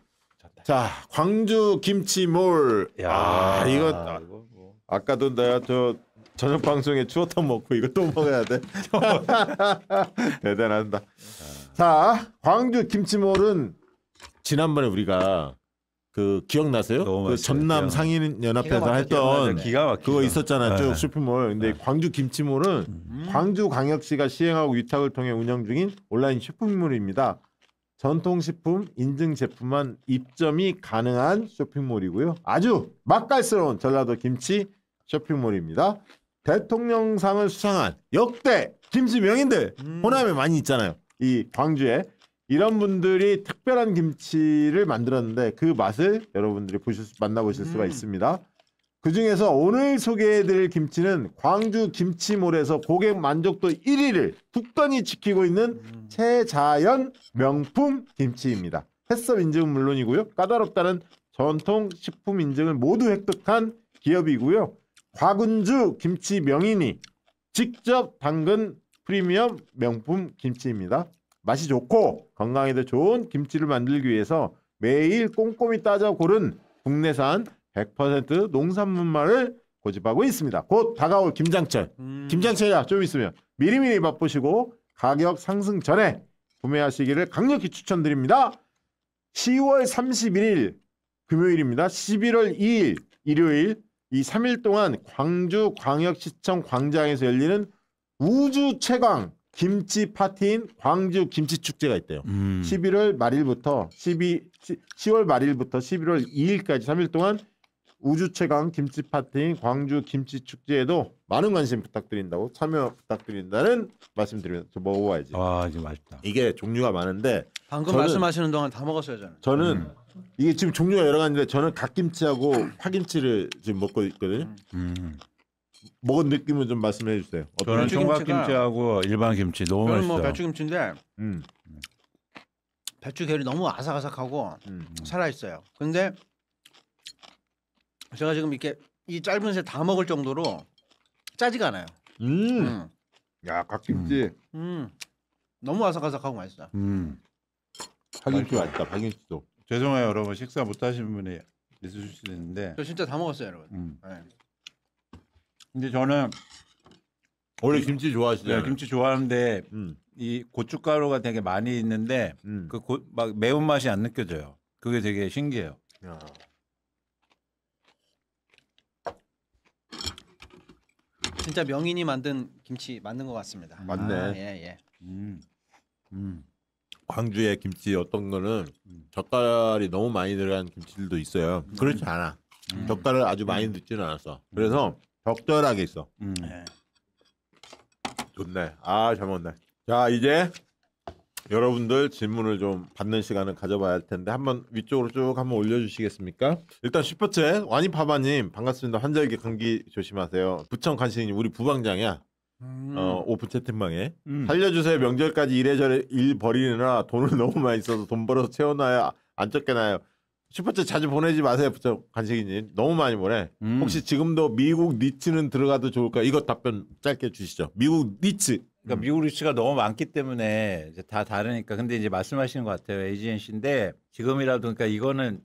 [SPEAKER 1] 자, 광주 김치몰. 이거 아까도 내가 저녁 방송에 추어탕 먹고 이거 또 먹어야 돼. 대단하다. 자, 광주 김치몰은 지난번에 우리가 그 기억나세요?
[SPEAKER 3] 너무
[SPEAKER 1] 그 전남 상인연합회에서 했던
[SPEAKER 3] 기가 막히죠.
[SPEAKER 1] 그거 있었잖아요. 쭉
[SPEAKER 3] 네.
[SPEAKER 1] 쇼핑몰. 근데 광주 김치몰은 광주광역시가 시행하고 위탁을 통해 운영 중인 온라인 쇼핑몰입니다. 전통식품 인증 제품만 입점이 가능한 쇼핑몰이고요. 아주 맛깔스러운 전라도 김치 쇼핑몰입니다. 대통령상을 수상한 역대 김치 명인들 호남에 많이 있잖아요. 이 광주에 이런 분들이 특별한 김치를 만들었는데 그 맛을 여러분들이 만나보실 수가 있습니다. 그중에서 오늘 소개해드릴 김치는 광주 김치몰에서 고객 만족도 1위를 굳건히 지키고 있는 최자연 명품 김치입니다. 햇섭 인증은 물론이고요. 까다롭다는 전통 식품 인증을 모두 획득한 기업이고요. 과군주 김치 명인이 직접 담근 프리미엄 명품 김치입니다. 맛이 좋고 건강에도 좋은 김치를 만들기 위해서 매일 꼼꼼히 따져 고른 국내산 100% 농산물만을 고집하고 있습니다. 곧 다가올 김장철. 김장철이야 좀 있으면 미리미리 맛보시고 가격 상승 전에 구매하시기를 강력히 추천드립니다. 10월 31일 금요일입니다. 11월 2일 일요일 이 3일 동안 광주광역시청 광장에서 열리는 우주 최강 김치 파티인 광주 김치 축제가 있대요. 11월 말일부터 10월 말일부터 11월 2일까지 3일 동안 우주 최강 김치 파티인 광주 김치 축제에도 많은 관심 부탁드린다고 참여 부탁드린다는 말씀드립니다. 저 먹어봐야지.
[SPEAKER 3] 아, 이거 맛있다.
[SPEAKER 1] 이게 종류가 많은데
[SPEAKER 2] 방금 말씀하시는 동안 다 먹었어요 저는.
[SPEAKER 1] 저는 이게 지금 종류가 여러 가지인데 저는 갓김치하고 파김치를 지금 먹고 있거든요. 먹은 느낌을 좀 말씀해 주세요.
[SPEAKER 3] 저는 총각김치하고 일반 김치 너무
[SPEAKER 2] 저는
[SPEAKER 3] 맛있어요.
[SPEAKER 2] 뭐 배추김치인데 배추 결이 너무 아삭아삭하고 살아 있어요. 근데 제가 지금 이렇게 이 짧은 새 다 먹을 정도로 짜지가 않아요.
[SPEAKER 1] 야 갓김치.
[SPEAKER 2] 너무 아삭아삭하고 맛있어.
[SPEAKER 1] 파김치 맛있다. 파김치도.
[SPEAKER 3] 죄송해요 여러분 식사 못 하신 분이 있으실 수 있는데
[SPEAKER 2] 저 진짜 다 먹었어요 여러분. 네.
[SPEAKER 3] 근데 저는
[SPEAKER 1] 원래 김치 좋아하시잖아요.
[SPEAKER 3] 네, 김치 좋아하는데 이 고춧가루가 되게 많이 있는데 그 막 매운맛이 안 느껴져요. 그게 되게 신기해요.
[SPEAKER 1] 야.
[SPEAKER 2] 진짜 명인이 만든 김치 맞는 것 같습니다.
[SPEAKER 1] 맞네.
[SPEAKER 2] 아, 예, 예.
[SPEAKER 1] 광주의 김치 어떤 거는 젓갈이 너무 많이 들어간 김치들도 있어요. 그렇지 않아. 젓갈을 아주 많이 넣지는 않았어. 그래서 적절하게 있어.
[SPEAKER 2] 네.
[SPEAKER 1] 좋네. 아, 잘 먹네. 자, 이제 여러분들 질문을 좀 받는 시간을 가져봐야 할 텐데 한번 위쪽으로 쭉 한번 올려주시겠습니까? 일단 슈퍼챗 와니파바님 반갑습니다. 환절기 감기 조심하세요. 부천 간신님 우리 부방장이야. 오픈 채팅방에 살려주세요. 명절까지 이래저래 일 버리느라 돈을 너무 많이 써서 돈 벌어서 채워놔야 안 쫓겨나요. 슈퍼챗 자주 보내지 마세요. 부천 간식이님 너무 많이 보내. 혹시 지금도 미국 니츠는 들어가도 좋을까요? 이거 답변 짧게 주시죠. 미국 니츠.
[SPEAKER 3] 그러니까 미국 리츠가 너무 많기 때문에 이제 다 다르니까. 근데 이제 말씀하시는 것 같아요. AGNC인데 지금이라도 그러니까 이거는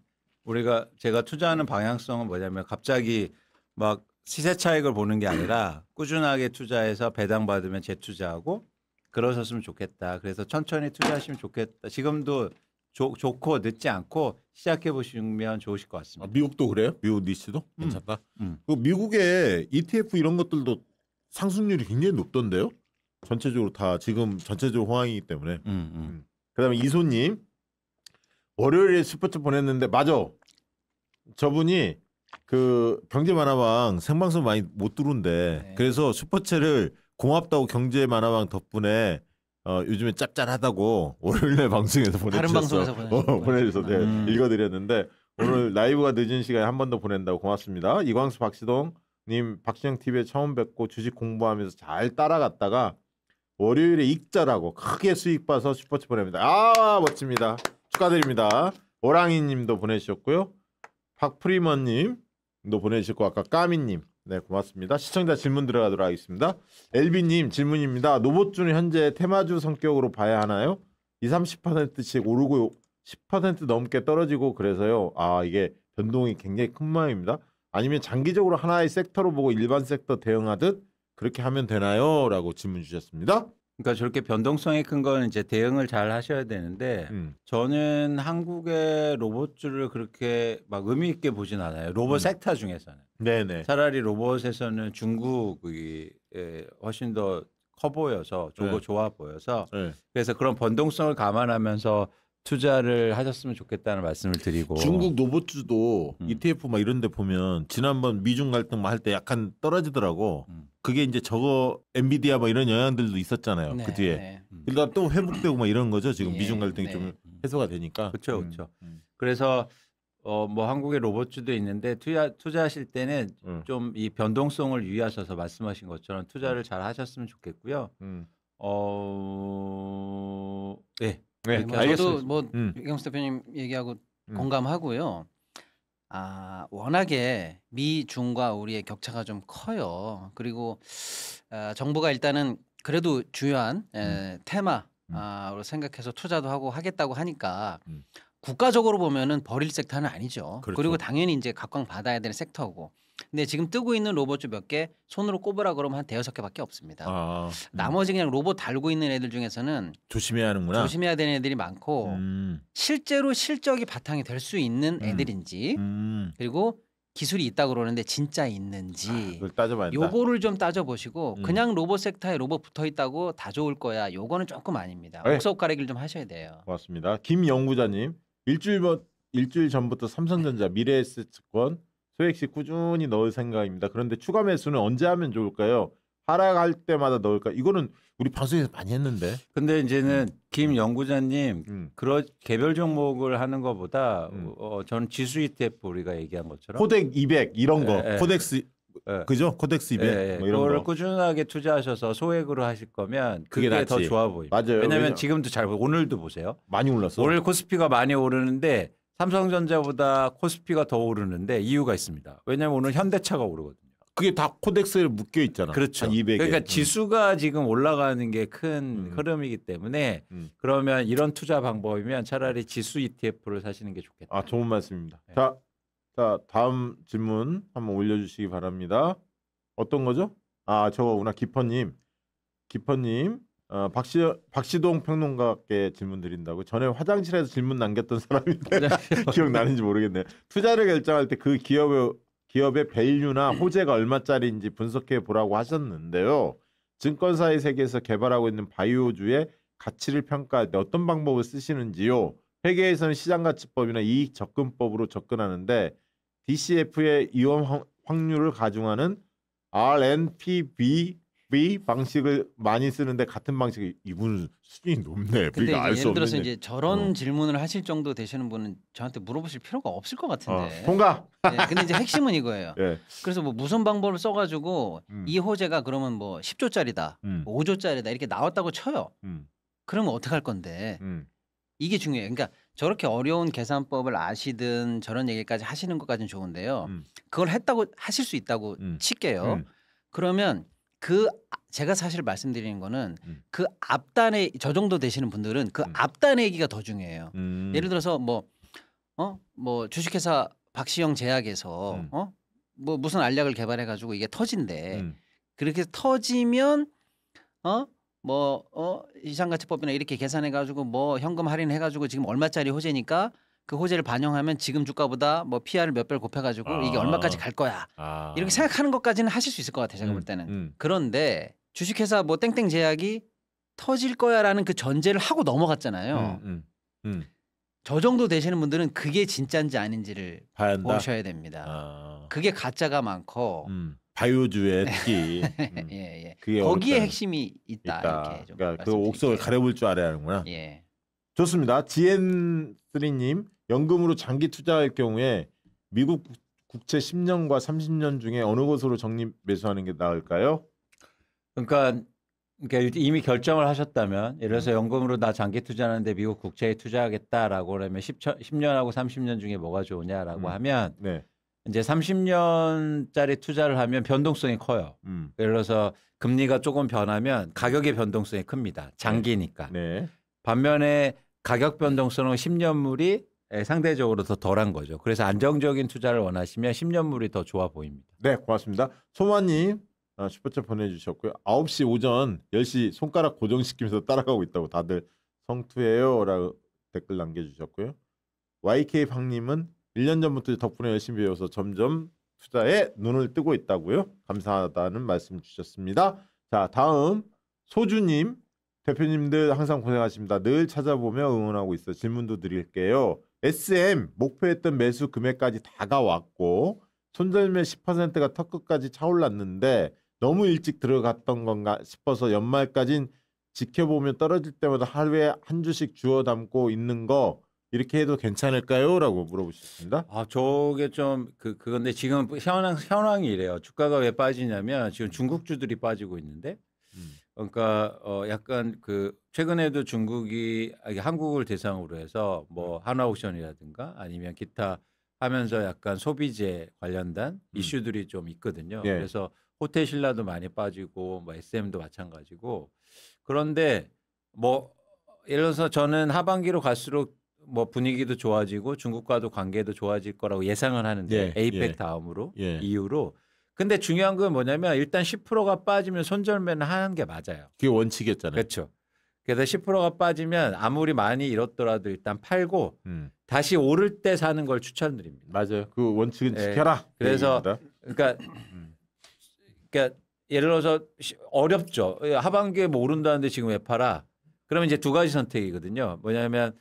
[SPEAKER 3] 제가 투자하는 방향성은 뭐냐면 갑자기 막 시세 차익을 보는 게 아니라 꾸준하게 투자해서 배당 받으면 재투자하고 그러셨으면 좋겠다. 그래서 천천히 투자하시면 좋겠다. 지금도 좋고 늦지 않고 시작해 보시면 좋으실 것 같습니다.
[SPEAKER 1] 아, 미국도 그래요? 미국 니츠도 괜찮다. 그 미국의 ETF 이런 것들도 상승률이 굉장히 높던데요? 전체적으로 다 지금 전체적으로 호황이기 때문에. 그다음에 이소님 월요일에 슈퍼챗 보냈는데 맞아. 저분이 그 경제만화방 생방송 많이 못 들어온대. 네. 그래서 슈퍼챗을 고맙다고 경제만화방 덕분에 요즘에 짭짤하다고 월요일날 방송에서 보내주셨어.
[SPEAKER 2] 다른 방송에서
[SPEAKER 1] 보내주셔서 네, 읽어드렸는데 오늘 라이브가 늦은 시간에 한 번 더 보낸다고 고맙습니다. 이광수 박시동님 박시영 TV에 처음 뵙고 주식 공부하면서 잘 따라갔다가 월요일에 익절하고 크게 수익 봐서 슈퍼챗 보냅니다. 아 멋집니다. 축하드립니다. 오랑이님도 보내주셨고요. 박프리먼님도 보내주셨고 아까 까미님 네 고맙습니다. 시청자 질문 들어가도록 하겠습니다. 엘비님 질문입니다. 노보주는 현재 테마주 성격으로 봐야 하나요? 20-30%씩 오르고 10% 넘게 떨어지고 그래서요. 아 이게 변동이 굉장히 큰 모양입니다. 아니면 장기적으로 하나의 섹터로 보고 일반 섹터 대응하듯 그렇게 하면 되나요? 라고 질문 주셨습니다.
[SPEAKER 3] 그러니까 저렇게 변동성이 큰 건 이제 대응을 잘 하셔야 되는데 저는 한국의 로봇주를 그렇게 막 의미 있게 보진 않아요. 로봇 섹터 중에서는.
[SPEAKER 1] 네네.
[SPEAKER 3] 차라리 로봇에서는 중국이 훨씬 더 커 보여서 좋아 보여서 그래서 그런 변동성을 감안하면서 투자를 하셨으면 좋겠다는 말씀을 드리고
[SPEAKER 1] 중국 로봇주도 ETF 막 이런 데 보면 지난번 미중 갈등 할 때 약간 떨어지더라고. 그게 이제 저거 엔비디아 뭐 이런 영향들도 있었잖아요. 그 뒤에. 그러다 또 회복되고 막 이런 거죠. 지금 미중 갈등이 좀 해소가 되니까.
[SPEAKER 3] 그렇죠. 그렇죠. 그래서 뭐 한국의 로봇주도 있는데 투자하실 때는 좀 이 변동성을 유의하셔서 말씀하신 것처럼 투자를 잘 하셨으면 좋겠고요. 네.
[SPEAKER 2] 네, 저도 뭐 이경수 대표님 얘기하고 공감하고요. 워낙에 미중과 우리의 격차가 좀 커요. 그리고 정부가 일단은 그래도 주요한 테마로 생각해서 투자도 하고 하겠다고 하니까 국가적으로 보면은 버릴 섹터는 아니죠.
[SPEAKER 1] 그렇죠.
[SPEAKER 2] 그리고 당연히 이제 각광 받아야 되는 섹터고. 근데 지금 뜨고 있는 로봇주 몇 개 손으로 꼽으라 그러면 한 5-6개밖에 없습니다. 나머지 그냥 로봇 달고 있는 애들 중에서는
[SPEAKER 1] 조심해야 하는구나.
[SPEAKER 2] 조심해야 되는 애들이 많고 실제로 실적이 바탕이 될 수 있는 애들인지 그리고 기술이 있다고 그러는데 진짜 있는지
[SPEAKER 1] 그걸 따져봐야 된다.
[SPEAKER 2] 요거를 좀 따져보시고 그냥 로봇 섹터에 로봇 붙어 있다고 다 좋을 거야. 요거는 조금 아닙니다.
[SPEAKER 1] 네.
[SPEAKER 2] 옥석 가리기를 좀 하셔야 돼요.
[SPEAKER 1] 고맙습니다. 김영구자님. 일주일 전부터 삼성전자, 미래에셋증권 소액씩 꾸준히 넣을 생각입니다. 그런데 추가 매수는 언제 하면 좋을까요? 하락할 때마다 넣을까? 이거는 우리 방송에서 많이 했는데.
[SPEAKER 3] 근데 이제는 김 연구자님 그런 개별 종목을 하는 것보다 저는 지수 ETF 우리가 얘기한 것처럼
[SPEAKER 1] 코덱 200 이런 거, 코덱스 그죠? 코덱스 200 뭐 이런
[SPEAKER 3] 그거를
[SPEAKER 1] 거.
[SPEAKER 3] 꾸준하게 투자하셔서 소액으로 하실 거면 그게
[SPEAKER 1] 낫지.
[SPEAKER 3] 더 좋아 보입니다.
[SPEAKER 1] 맞아요.
[SPEAKER 3] 왜냐하면 지금도 오늘도 보세요.
[SPEAKER 1] 많이 올랐어.
[SPEAKER 3] 오늘 코스피가 많이 오르는데 삼성전자보다 코스피가 더 오르는데 이유가 있습니다. 왜냐하면 오늘 현대차가 오르거든요.
[SPEAKER 1] 그게 다 코덱스에 묶여 있잖아.
[SPEAKER 3] 그렇죠.
[SPEAKER 1] 200에.
[SPEAKER 3] 그러니까 지수가 지금 올라가는 게 큰 흐름이기 때문에 그러면 이런 투자 방법이면 차라리 지수 ETF를 사시는 게 좋겠다.
[SPEAKER 1] 좋은 말씀입니다.
[SPEAKER 3] 네.
[SPEAKER 1] 자, 다음 질문 한번 올려주시기 바랍니다. 어떤 거죠? 저거구나. 기퍼님. 박시동 평론가께 질문 드린다고. 전에 화장실에서 질문 남겼던 사람인데 기억나는지 모르겠네요. 투자를 결정할 때 그 기업의 밸류나 호재가 얼마짜리인지 분석해 보라고 하셨는데요. 증권사의 세계에서 개발하고 있는 바이오주의 가치를 평가할 때 어떤 방법을 쓰시는지요? 회계에서는 시장가치법이나 이익 접근법으로 접근하는데 DCF의 이원 확률을 가중하는 RNPV 방식을 많이 쓰는데 같은 방식이 이분은 수준이 높네.
[SPEAKER 2] 근데
[SPEAKER 1] 우리가 알 수
[SPEAKER 2] 예를 들어서
[SPEAKER 1] 없는
[SPEAKER 2] 이제 저런 질문을 하실 정도 되시는 분은 저한테 물어보실 필요가 없을 것 같은데.
[SPEAKER 1] 통과.
[SPEAKER 2] 네, 근데 이제 핵심은 이거예요.
[SPEAKER 1] 예.
[SPEAKER 2] 그래서 뭐 무슨 방법을 써가지고 이 호재가 그러면 뭐 10조짜리다, 5조짜리다 이렇게 나왔다고 쳐요. 그러면 어떡할 건데? 이게 중요해요. 그러니까 저렇게 어려운 계산법을 아시든 저런 얘기까지 하시는 것까지는 좋은데요. 그걸 했다고 하실 수 있다고 칠게요. 그러면 제가 사실 말씀드리는 거는 그 앞단에 저 정도 되시는 분들은 그 앞단의 얘기가 더 중요해요. 예를 들어서 뭐 주식회사 박시영 제약에서 뭐 무슨 알약을 개발해 가지고 이게 터진대. 그렇게 터지면 시장가치법이나 이렇게 계산해 가지고 뭐 현금 할인해 가지고 지금 얼마짜리 호재니까 그 호재를 반영하면 지금 주가보다 뭐 PR을 몇 배 곱해 가지고 이게 얼마까지 갈 거야. 이렇게 생각하는 것까지는 하실 수 있을 것 같아요. 제가 볼 때는. 그런데 주식회사 뭐 땡땡 제약이 터질 거야라는 그 전제를 하고 넘어갔잖아요. 저 정도 되시는 분들은 그게 진짜인지 아닌지를 보셔야 됩니다. 그게 가짜가 많고
[SPEAKER 1] 바이오주의 특히
[SPEAKER 2] 예. 거기에 핵심이 있다. 이렇게 좀
[SPEAKER 1] 그러니까 그 옥석을 가려볼 줄 알아야 하는구나.
[SPEAKER 2] 예.
[SPEAKER 1] 좋습니다. GN3님 연금으로 장기 투자할 경우에 미국 국채 10년과 30년 중에 어느 곳으로 적립 매수하는 게 나을까요?
[SPEAKER 3] 그러니까 이미 결정을 하셨다면 예를 들어서 연금으로 나 장기 투자하는데 미국 국채에 투자하겠다라고 그러면 10년하고 30년 중에 뭐가 좋으냐라고 하면 이제 30년짜리 투자를 하면 변동성이 커요. 예를 들어서 금리가 조금 변하면 가격의 변동성이 큽니다. 장기니까. 반면에 가격 변동성은 10년물이 상대적으로 더 덜한 거죠. 그래서 안정적인 투자를 원하시면 10년물이 더 좋아 보입니다.
[SPEAKER 1] 네, 고맙습니다. 소마님 슈퍼챗 보내주셨고요. 9시 오전 10시 손가락 고정시키면서 따라가고 있다고 다들 성투해요 라고 댓글 남겨주셨고요. YK팡님은 1년 전부터 덕분에 열심히 배워서 점점 투자에 눈을 뜨고 있다고요. 감사하다는 말씀 주셨습니다. 자, 다음 소주님. 대표님들 항상 고생하십니다. 늘 찾아보며 응원하고 있어. 질문도 드릴게요. SM 목표했던 매수 금액까지 다가왔고 손절매 10%가 턱끝까지 차올랐는데 너무 일찍 들어갔던 건가 싶어서 연말까진 지켜보면 떨어질 때마다 하루에 한 주씩 주워 담고 있는 거 이렇게 해도 괜찮을까요? 라고 물어보셨습니다.
[SPEAKER 3] 저게 좀 그건데 지금 현황이 이래요. 주가가 왜 빠지냐면 지금 중국주들이 빠지고 있는데 그러니까 약간 최근에도 중국이 한국을 대상으로 해서 뭐 한화옥션이라든가 아니면 기타 하면서 약간 소비재 관련된 이슈들이 좀 있거든요.
[SPEAKER 1] 예.
[SPEAKER 3] 그래서 호텔 신라도 많이 빠지고 뭐 SM도 마찬가지고 그런데 뭐 예를 들어서 저는 하반기로 갈수록 뭐 분위기도 좋아지고 중국과도 관계도 좋아질 거라고 예상을 하는데 에이펙 다음으로 이후로 근데 중요한 건 뭐냐면 일단 10%가 빠지면 손절매는 하는 게 맞아요.
[SPEAKER 1] 그게 원칙이었잖아요.
[SPEAKER 3] 그렇죠. 그래서 10%가 빠지면 아무리 많이 잃었더라도 일단 팔고 다시 오를 때 사는 걸 추천드립니다.
[SPEAKER 1] 맞아요. 그 원칙은 지켜라.
[SPEAKER 3] 그래서 그러니까 예를 들어서 어렵죠. 하반기에 뭐 오른다는데 지금 왜 팔아? 그러면 이제 두 가지 선택이거든요. 뭐냐면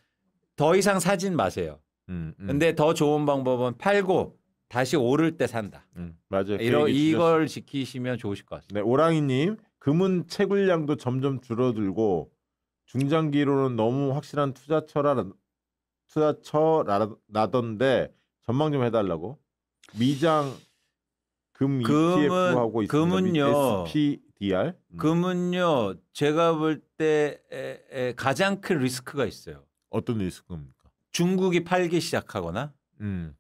[SPEAKER 3] 더 이상 사진 마세요. 근데 더 좋은 방법은 팔고 다시 오를 때 산다.
[SPEAKER 1] 맞아요.
[SPEAKER 3] 이걸 지키시면 좋으실 것 같습니다.
[SPEAKER 1] 네, 오랑이님 금은 채굴량도 점점 줄어들고 중장기로는 너무 확실한 투자처라던데 전망 좀 해달라고. 미장 금 ETF하고 있습니다.
[SPEAKER 3] 금은요.
[SPEAKER 1] SPDR.
[SPEAKER 3] 금은요. 제가 볼 때 가장 큰 리스크가 있어요.
[SPEAKER 1] 어떤 리스크입니까?
[SPEAKER 3] 중국이 팔기 시작하거나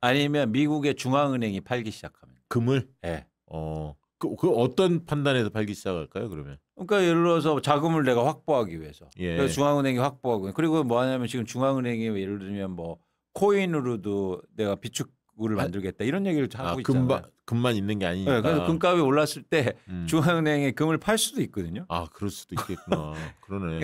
[SPEAKER 3] 아니면 미국의 중앙은행이 팔기 시작하면.
[SPEAKER 1] 금을?
[SPEAKER 3] 네.
[SPEAKER 1] 그 어떤 판단에서 팔기 시작할까요? 그러면?
[SPEAKER 3] 그러니까 예를 들어서 자금을 내가 확보하기 위해서.
[SPEAKER 1] 예.
[SPEAKER 3] 그래서 중앙은행이 확보하고 그리고 뭐 하냐면 지금 중앙은행이 예를 들면 뭐 코인으로도 내가 비축을 만들겠다 이런 얘기를 하고 있잖아요.
[SPEAKER 1] 금만 있는 게 아니니까.
[SPEAKER 3] 네, 그래서 금값이 올랐을 때 중앙은행이 금을 팔 수도 있거든요.
[SPEAKER 1] 그럴 수도 있겠구나. 그러네.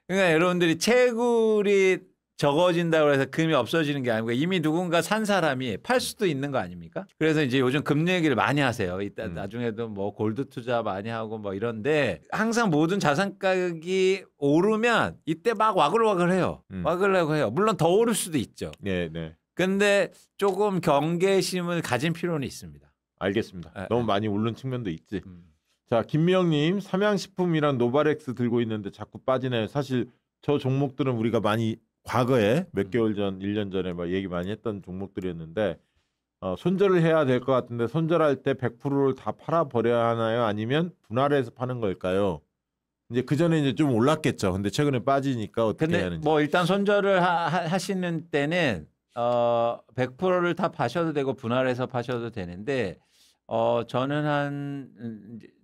[SPEAKER 3] 그러니까 여러분들이 채굴이 적어진다고 해서 금이 없어지는 게 아니고 이미 누군가 산 사람이 팔 수도 있는 거 아닙니까? 그래서 이제 요즘 금 얘기를 많이 하세요. 이따 나중에도 뭐 골드 투자 많이 하고 뭐 이런데 항상 모든 자산 가격이 오르면 이때 막 와글와글해요. 와글와글해요. 물론 더 오를 수도 있죠.
[SPEAKER 1] 네, 네.
[SPEAKER 3] 근데 조금 경계심을 가진 필요는 있습니다.
[SPEAKER 1] 알겠습니다. 너무 많이 오른 측면도 있지. 자, 김미영님 삼양식품이랑 노바렉스 들고 있는데 자꾸 빠지네요. 사실 저 종목들은 우리가 많이 과거에 몇 개월 전, 1년 전에 막 얘기 많이 했던 종목들이었는데 손절을 해야 될 것 같은데 손절할 때 100%를 다 팔아버려야 하나요? 아니면 분할해서 파는 걸까요? 이제 그 전에 이제 좀 올랐겠죠. 근데 최근에 빠지니까 어떻게 해야 하는지.
[SPEAKER 3] 뭐 일단 손절을 하시는 때는 100%를 다 파셔도 되고 분할해서 파셔도 되는데 저는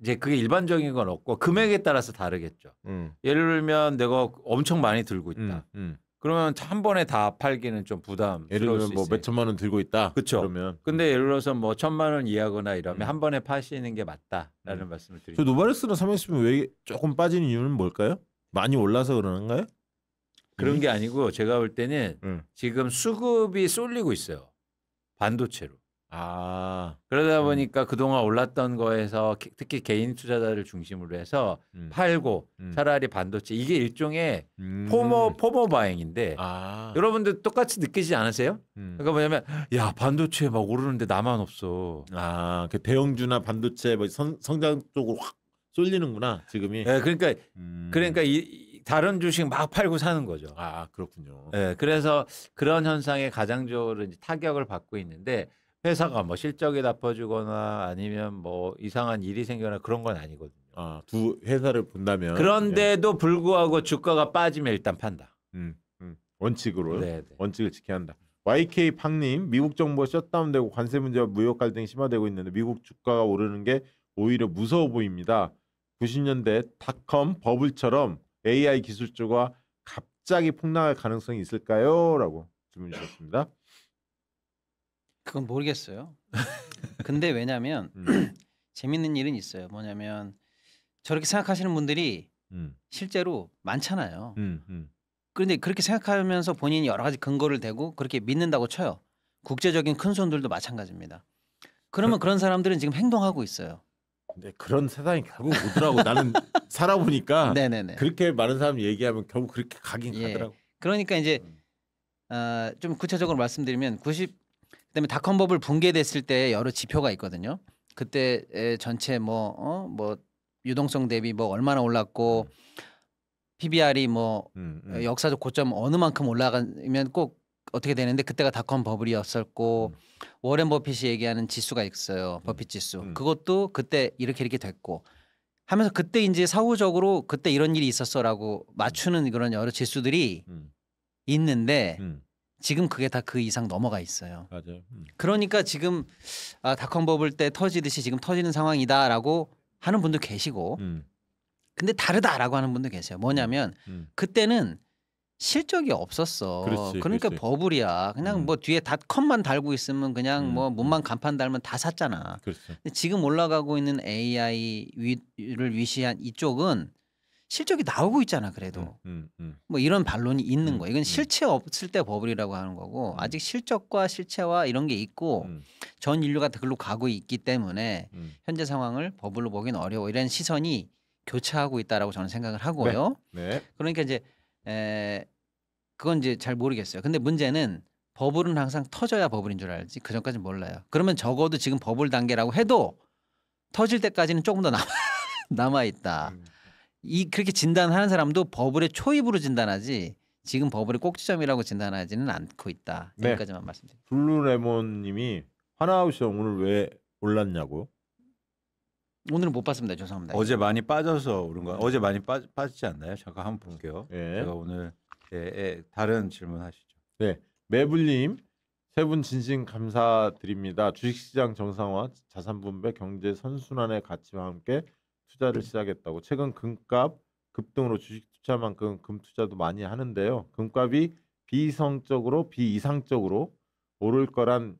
[SPEAKER 3] 이제 그게 일반적인 건 없고 금액에 따라서 다르겠죠. 예를 들면 내가 엄청 많이 들고 있다. 그러면 한 번에 다 팔기는 좀 부담스러울
[SPEAKER 1] 예를 들면
[SPEAKER 3] 수
[SPEAKER 1] 뭐
[SPEAKER 3] 있어요.
[SPEAKER 1] 몇 천만 원 들고 있다.
[SPEAKER 3] 그렇죠.
[SPEAKER 1] 그러면
[SPEAKER 3] 근데 예를 들어서 뭐 1,000만 원 이하거나 이러면 한 번에 파시는 게 맞다라는 말씀을 드립니다.
[SPEAKER 1] 저 노바렉스는 삼양식품 왜 조금 빠지는 이유는 뭘까요? 많이 올라서 그러는가요?
[SPEAKER 3] 그런 게 아니고 제가 볼 때는 지금 수급이 쏠리고 있어요. 반도체로. 그러다 보니까 그동안 올랐던 거에서 특히 개인 투자자를 중심으로 해서 팔고 차라리 반도체 이게 일종의 포모 바잉인데 여러분들 똑같이 느끼지 않으세요? 그러니까 뭐냐면 야 반도체 막 오르는데 나만 없어.
[SPEAKER 1] 그 대형주나 반도체 뭐 성장 쪽으로 확 쏠리는구나 지금이.
[SPEAKER 3] 네, 그러니까 이 다른 주식 막 팔고 사는 거죠.
[SPEAKER 1] 그렇군요.
[SPEAKER 3] 네, 그래서 그런 현상에 가장적으로 이제 타격을 받고 있는데. 회사가 뭐 실적이 나빠지거나 아니면 뭐 이상한 일이 생겨나 그런 건 아니거든요.
[SPEAKER 1] 두 회사를 본다면.
[SPEAKER 3] 그런데도 불구하고 주가가 빠지면 일단 판다.
[SPEAKER 1] 원칙으로.
[SPEAKER 3] 네네.
[SPEAKER 1] 원칙을 지켜야 한다. YK팡님 미국 정부가 셧다운되고 관세 문제와 무역 갈등이 심화되고 있는데 미국 주가가 오르는 게 오히려 무서워 보입니다. 90년대 닷컴 버블처럼 AI 기술주가 갑자기 폭락할 가능성이 있을까요? 라고 질문 주셨습니다.
[SPEAKER 2] 그건 모르겠어요. 근데 왜냐하면 재밌는 일은 있어요. 뭐냐면 저렇게 생각하시는 분들이 실제로 많잖아요. 그런데 그렇게 생각하면서 본인이 여러 가지 근거를 대고 그렇게 믿는다고 쳐요. 국제적인 큰 손들도 마찬가지입니다. 그러면 그런 사람들은 지금 행동하고 있어요.
[SPEAKER 1] 근데 그런 세상이 결국 오더라고. 나는 살아보니까
[SPEAKER 2] 네네네.
[SPEAKER 1] 그렇게 많은 사람이 얘기하면 결국 그렇게 가긴 가더라고.
[SPEAKER 2] 그러니까 이제 좀 구체적으로 말씀드리면 그다음에 닷컴버블 붕괴됐을 때 여러 지표가 있거든요. 그때 전체 뭐 유동성 대비 뭐 얼마나 올랐고 PBR이 뭐 역사적 고점 어느 만큼 올라가면 꼭 어떻게 되는데 그때가 닷컴 버블이었었고 워렌 버핏이 얘기하는 지수가 있어요. 버핏 지수. 그것도 그때 이렇게 됐고 하면서 그때 이제 사후적으로 그때 이런 일이 있었어라고 맞추는 그런 여러 지수들이 있는데 지금 그게 다 그 이상 넘어가 있어요.
[SPEAKER 1] 맞아요.
[SPEAKER 2] 그러니까 지금 닷컴 버블 때 터지듯이 지금 터지는 상황이다라고 하는 분도 계시고 근데 다르다라고 하는 분도 계세요. 뭐냐면 그때는 실적이 없었어. 그러니까
[SPEAKER 1] 그렇지.
[SPEAKER 2] 버블이야. 그냥 뭐 뒤에 닷컴만 달고 있으면 그냥 뭐 문만 간판 달면 다 샀잖아. 근데 지금 올라가고 있는 AI를 위시한 이쪽은 실적이 나오고 있잖아. 그래도 뭐 이런 반론이 있는 거예요. 이건 실체 없을 때 버블이라고 하는 거고 아직 실적과 실체와 이런 게 있고 전 인류가 그걸로 가고 있기 때문에 현재 상황을 버블로 보기는 어려워. 이런 시선이 교차하고 있다라고 저는 생각을 하고요.
[SPEAKER 1] 네.
[SPEAKER 2] 그러니까 이제 그건 이제 잘 모르겠어요. 근데 문제는 버블은 항상 터져야 버블인 줄 알지. 그 전까지는 몰라요. 그러면 적어도 지금 버블 단계라고 해도 터질 때까지는 조금 더 남아 있다. 그렇게 진단하는 사람도 버블의 초입으로 진단하지 지금 버블의 꼭지점이라고 진단하지는 않고 있다. 여기까지만 말씀드립니다.
[SPEAKER 1] 블루레몬님이 하나하우스 오늘 왜 올랐냐고.
[SPEAKER 2] 오늘은 못 봤습니다. 죄송합니다.
[SPEAKER 3] 어제 많이 빠져서 오른 거야. 어제 많이 빠지지 않나요? 잠깐 한번 볼게요.
[SPEAKER 1] 예.
[SPEAKER 3] 제가 오늘 다른 질문 하시죠.
[SPEAKER 1] 네, 매블님 세 분 진심 감사드립니다. 주식시장 정상화, 자산분배, 경제 선순환의 가치와 함께 투자를 시작했다고. 최근 금값 급등으로 주식 투자만큼 금 투자도 많이 하는데요. 금값이 비이상적으로 오를 거란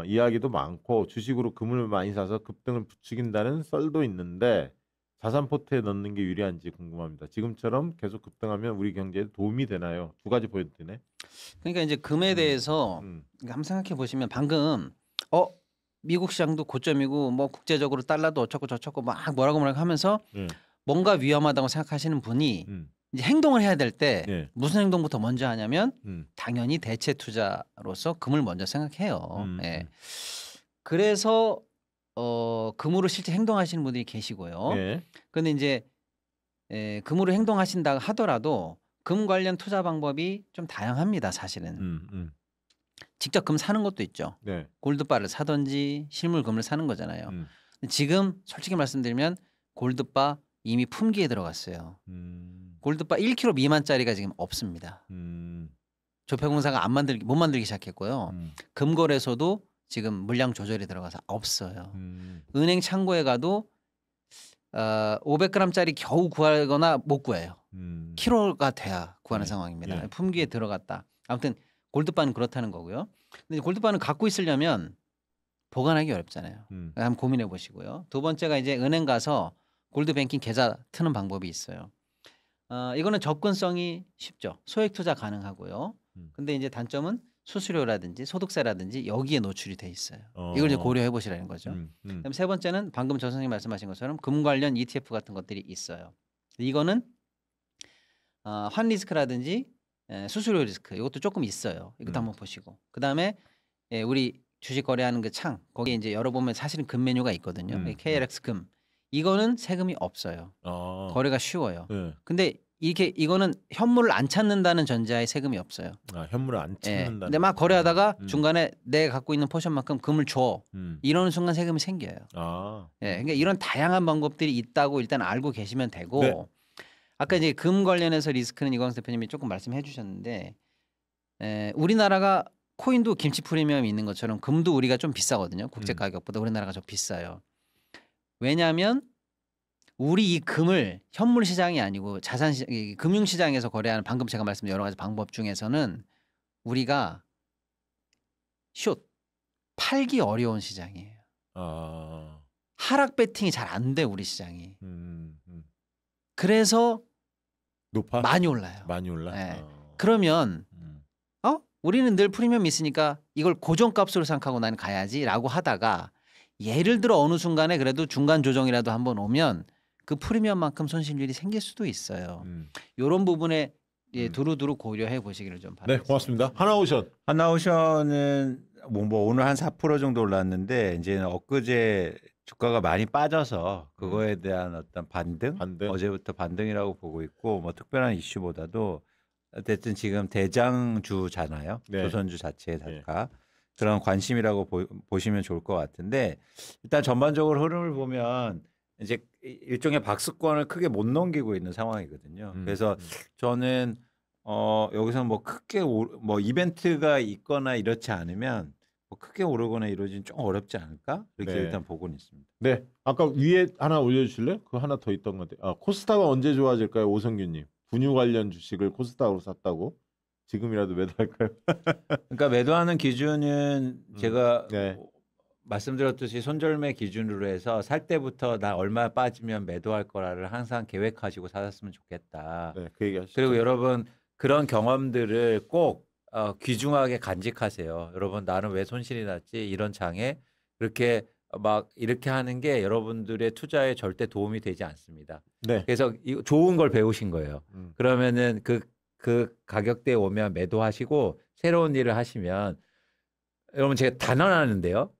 [SPEAKER 1] 이야기도 많고 주식으로 금을 많이 사서 급등을 부추긴다는 썰도 있는데 자산 포트에 넣는 게 유리한지 궁금합니다. 지금처럼 계속 급등하면 우리 경제에 도움이 되나요? 두 가지 포인트네.
[SPEAKER 2] 그러니까 이제 금에 대해서 한번 생각해 보시면 방금 미국 시장도 고점이고 뭐 국제적으로 달러도 어쩌고 저쩌고 막 뭐라고 하면서 뭔가 위험하다고 생각하시는 분이 이제 행동을 해야 될 때 무슨 행동부터 먼저 하냐면 당연히 대체 투자로서 금을 먼저 생각해요. 그래서 금으로 실제 행동하시는 분들이 계시고요. 그런데 이제 금으로 행동하신다 하더라도 금 관련 투자 방법이 좀 다양합니다. 사실은. 직접 금 사는 것도 있죠. 골드바를 사든지 실물 금을 사는 거잖아요. 지금 솔직히 말씀드리면 골드바 이미 품귀에 들어갔어요. 골드바 1kg 미만짜리가 지금 없습니다. 조폐공사가 못 만들기 시작했고요. 금거래소도 지금 물량 조절이 들어가서 없어요. 은행 창고에 가도 500g짜리 겨우 구하거나 못 구해요. 키로가 돼야 구하는 상황입니다. 품귀에 들어갔다. 아무튼 골드바는 그렇다는 거고요. 근데 골드바는 갖고 있으려면 보관하기 어렵잖아요. 한번 고민해 보시고요. 두 번째가 이제 은행 가서 골드뱅킹 계좌 트는 방법이 있어요. 이거는 접근성이 쉽죠. 소액 투자 가능하고요. 근데 이제 단점은 수수료라든지 소득세라든지 여기에 노출이 돼 있어요. 이걸 이제 고려해 보시라는 거죠. 그다음 세 번째는 방금 저 선생님 말씀하신 것처럼 금 관련 ETF 같은 것들이 있어요. 이거는 환 리스크라든지 수수료 리스크 이것도 조금 있어요. 이것도 한번 보시고 그다음에 우리 주식 거래하는 그 창 거기에 이제 열어보면 사실은 금 메뉴가 있거든요. KLX 금 이거는 세금이 없어요. 거래가 쉬워요. 근데 이거는 현물을 안 찾는다는 전제하에 세금이 없어요.
[SPEAKER 1] 현물을 안 찾는다.
[SPEAKER 2] 근데 막 거래하다가 중간에 내가 갖고 있는 포션만큼 금을 줘. 이러는 순간 세금이 생겨요. 그러니까 이런 다양한 방법들이 있다고 일단 알고 계시면 되고 아까 이제 금 관련해서 리스크는 이광수 대표님이 조금 말씀해 주셨는데 우리나라가 코인도 김치 프리미엄이 있는 것처럼 금도 우리가 좀 비싸거든요. 국제 가격보다 우리나라가 좀 비싸요. 왜냐하면 우리 이 금을 현물 시장이 아니고 금융 시장에서 거래하는 방금 제가 말씀드린 여러 가지 방법 중에서는 우리가 팔기 어려운 시장이에요. 하락 배팅이 잘 안 돼 우리 시장이. 그래서
[SPEAKER 1] 높아?
[SPEAKER 2] 많이 올라요.
[SPEAKER 1] 많이 올라.
[SPEAKER 2] 네. 그러면 우리는 늘 프리미엄이 있으니까 이걸 고정값으로 생각하고 나는 가야지라고 하다가 예를 들어 어느 순간에 그래도 중간 조정이라도 한번 오면 그 프리미엄만큼 손실률이 생길 수도 있어요. 이런 부분에 두루두루 고려해 보시기를 좀 바랍니다.
[SPEAKER 1] 네, 고맙습니다. 하나오션.
[SPEAKER 3] 하나오션은 뭐 오늘 한 4% 정도 올랐는데 이제 엊그제 주가가 많이 빠져서 그거에 대한 어떤 반등? 어제부터 반등이라고 보고 있고 뭐 특별한 이슈보다도 어쨌든 지금 대장주잖아요. 네. 조선주 자체의 단가. 네. 그런 관심이라고 보시면 좋을 것 같은데 일단 전반적으로 흐름을 보면 이제 일종의 박스권을 크게 못 넘기고 있는 상황이거든요. 그래서 저는 여기서 뭐 크게 뭐 이벤트가 있거나 이렇지 않으면 뭐 크게 오르거나 이러진 좀 어렵지 않을까? 이렇게 네. 일단 보고는 있습니다.
[SPEAKER 1] 네, 아까 위에 하나 올려주실래요? 그 하나 더 있던 건데. 코스닥은 언제 좋아질까요, 오성규님? 분유 관련 주식을 코스닥으로 샀다고? 지금이라도 매도할까요?
[SPEAKER 3] 그러니까 매도하는 기준은 제가 네. 말씀드렸듯이 손절매 기준으로 해서 살 때부터 나 얼마 빠지면 매도할 거라를 항상 계획하시고 사셨으면 좋겠다. 네, 그 얘기하시죠. 그리고 여러분 그런 경험들을 꼭 귀중하게 간직하세요. 여러분 나는 왜 손실이 났지? 이런 장에 그렇게 막 이렇게 하는 게 여러분들의 투자에 절대 도움이 되지 않습니다. 네. 그래서 좋은 걸 배우신 거예요. 그러면은 그 가격대에 오면 매도하시고 새로운 일을 하시면 여러분 제가 단언하는데요.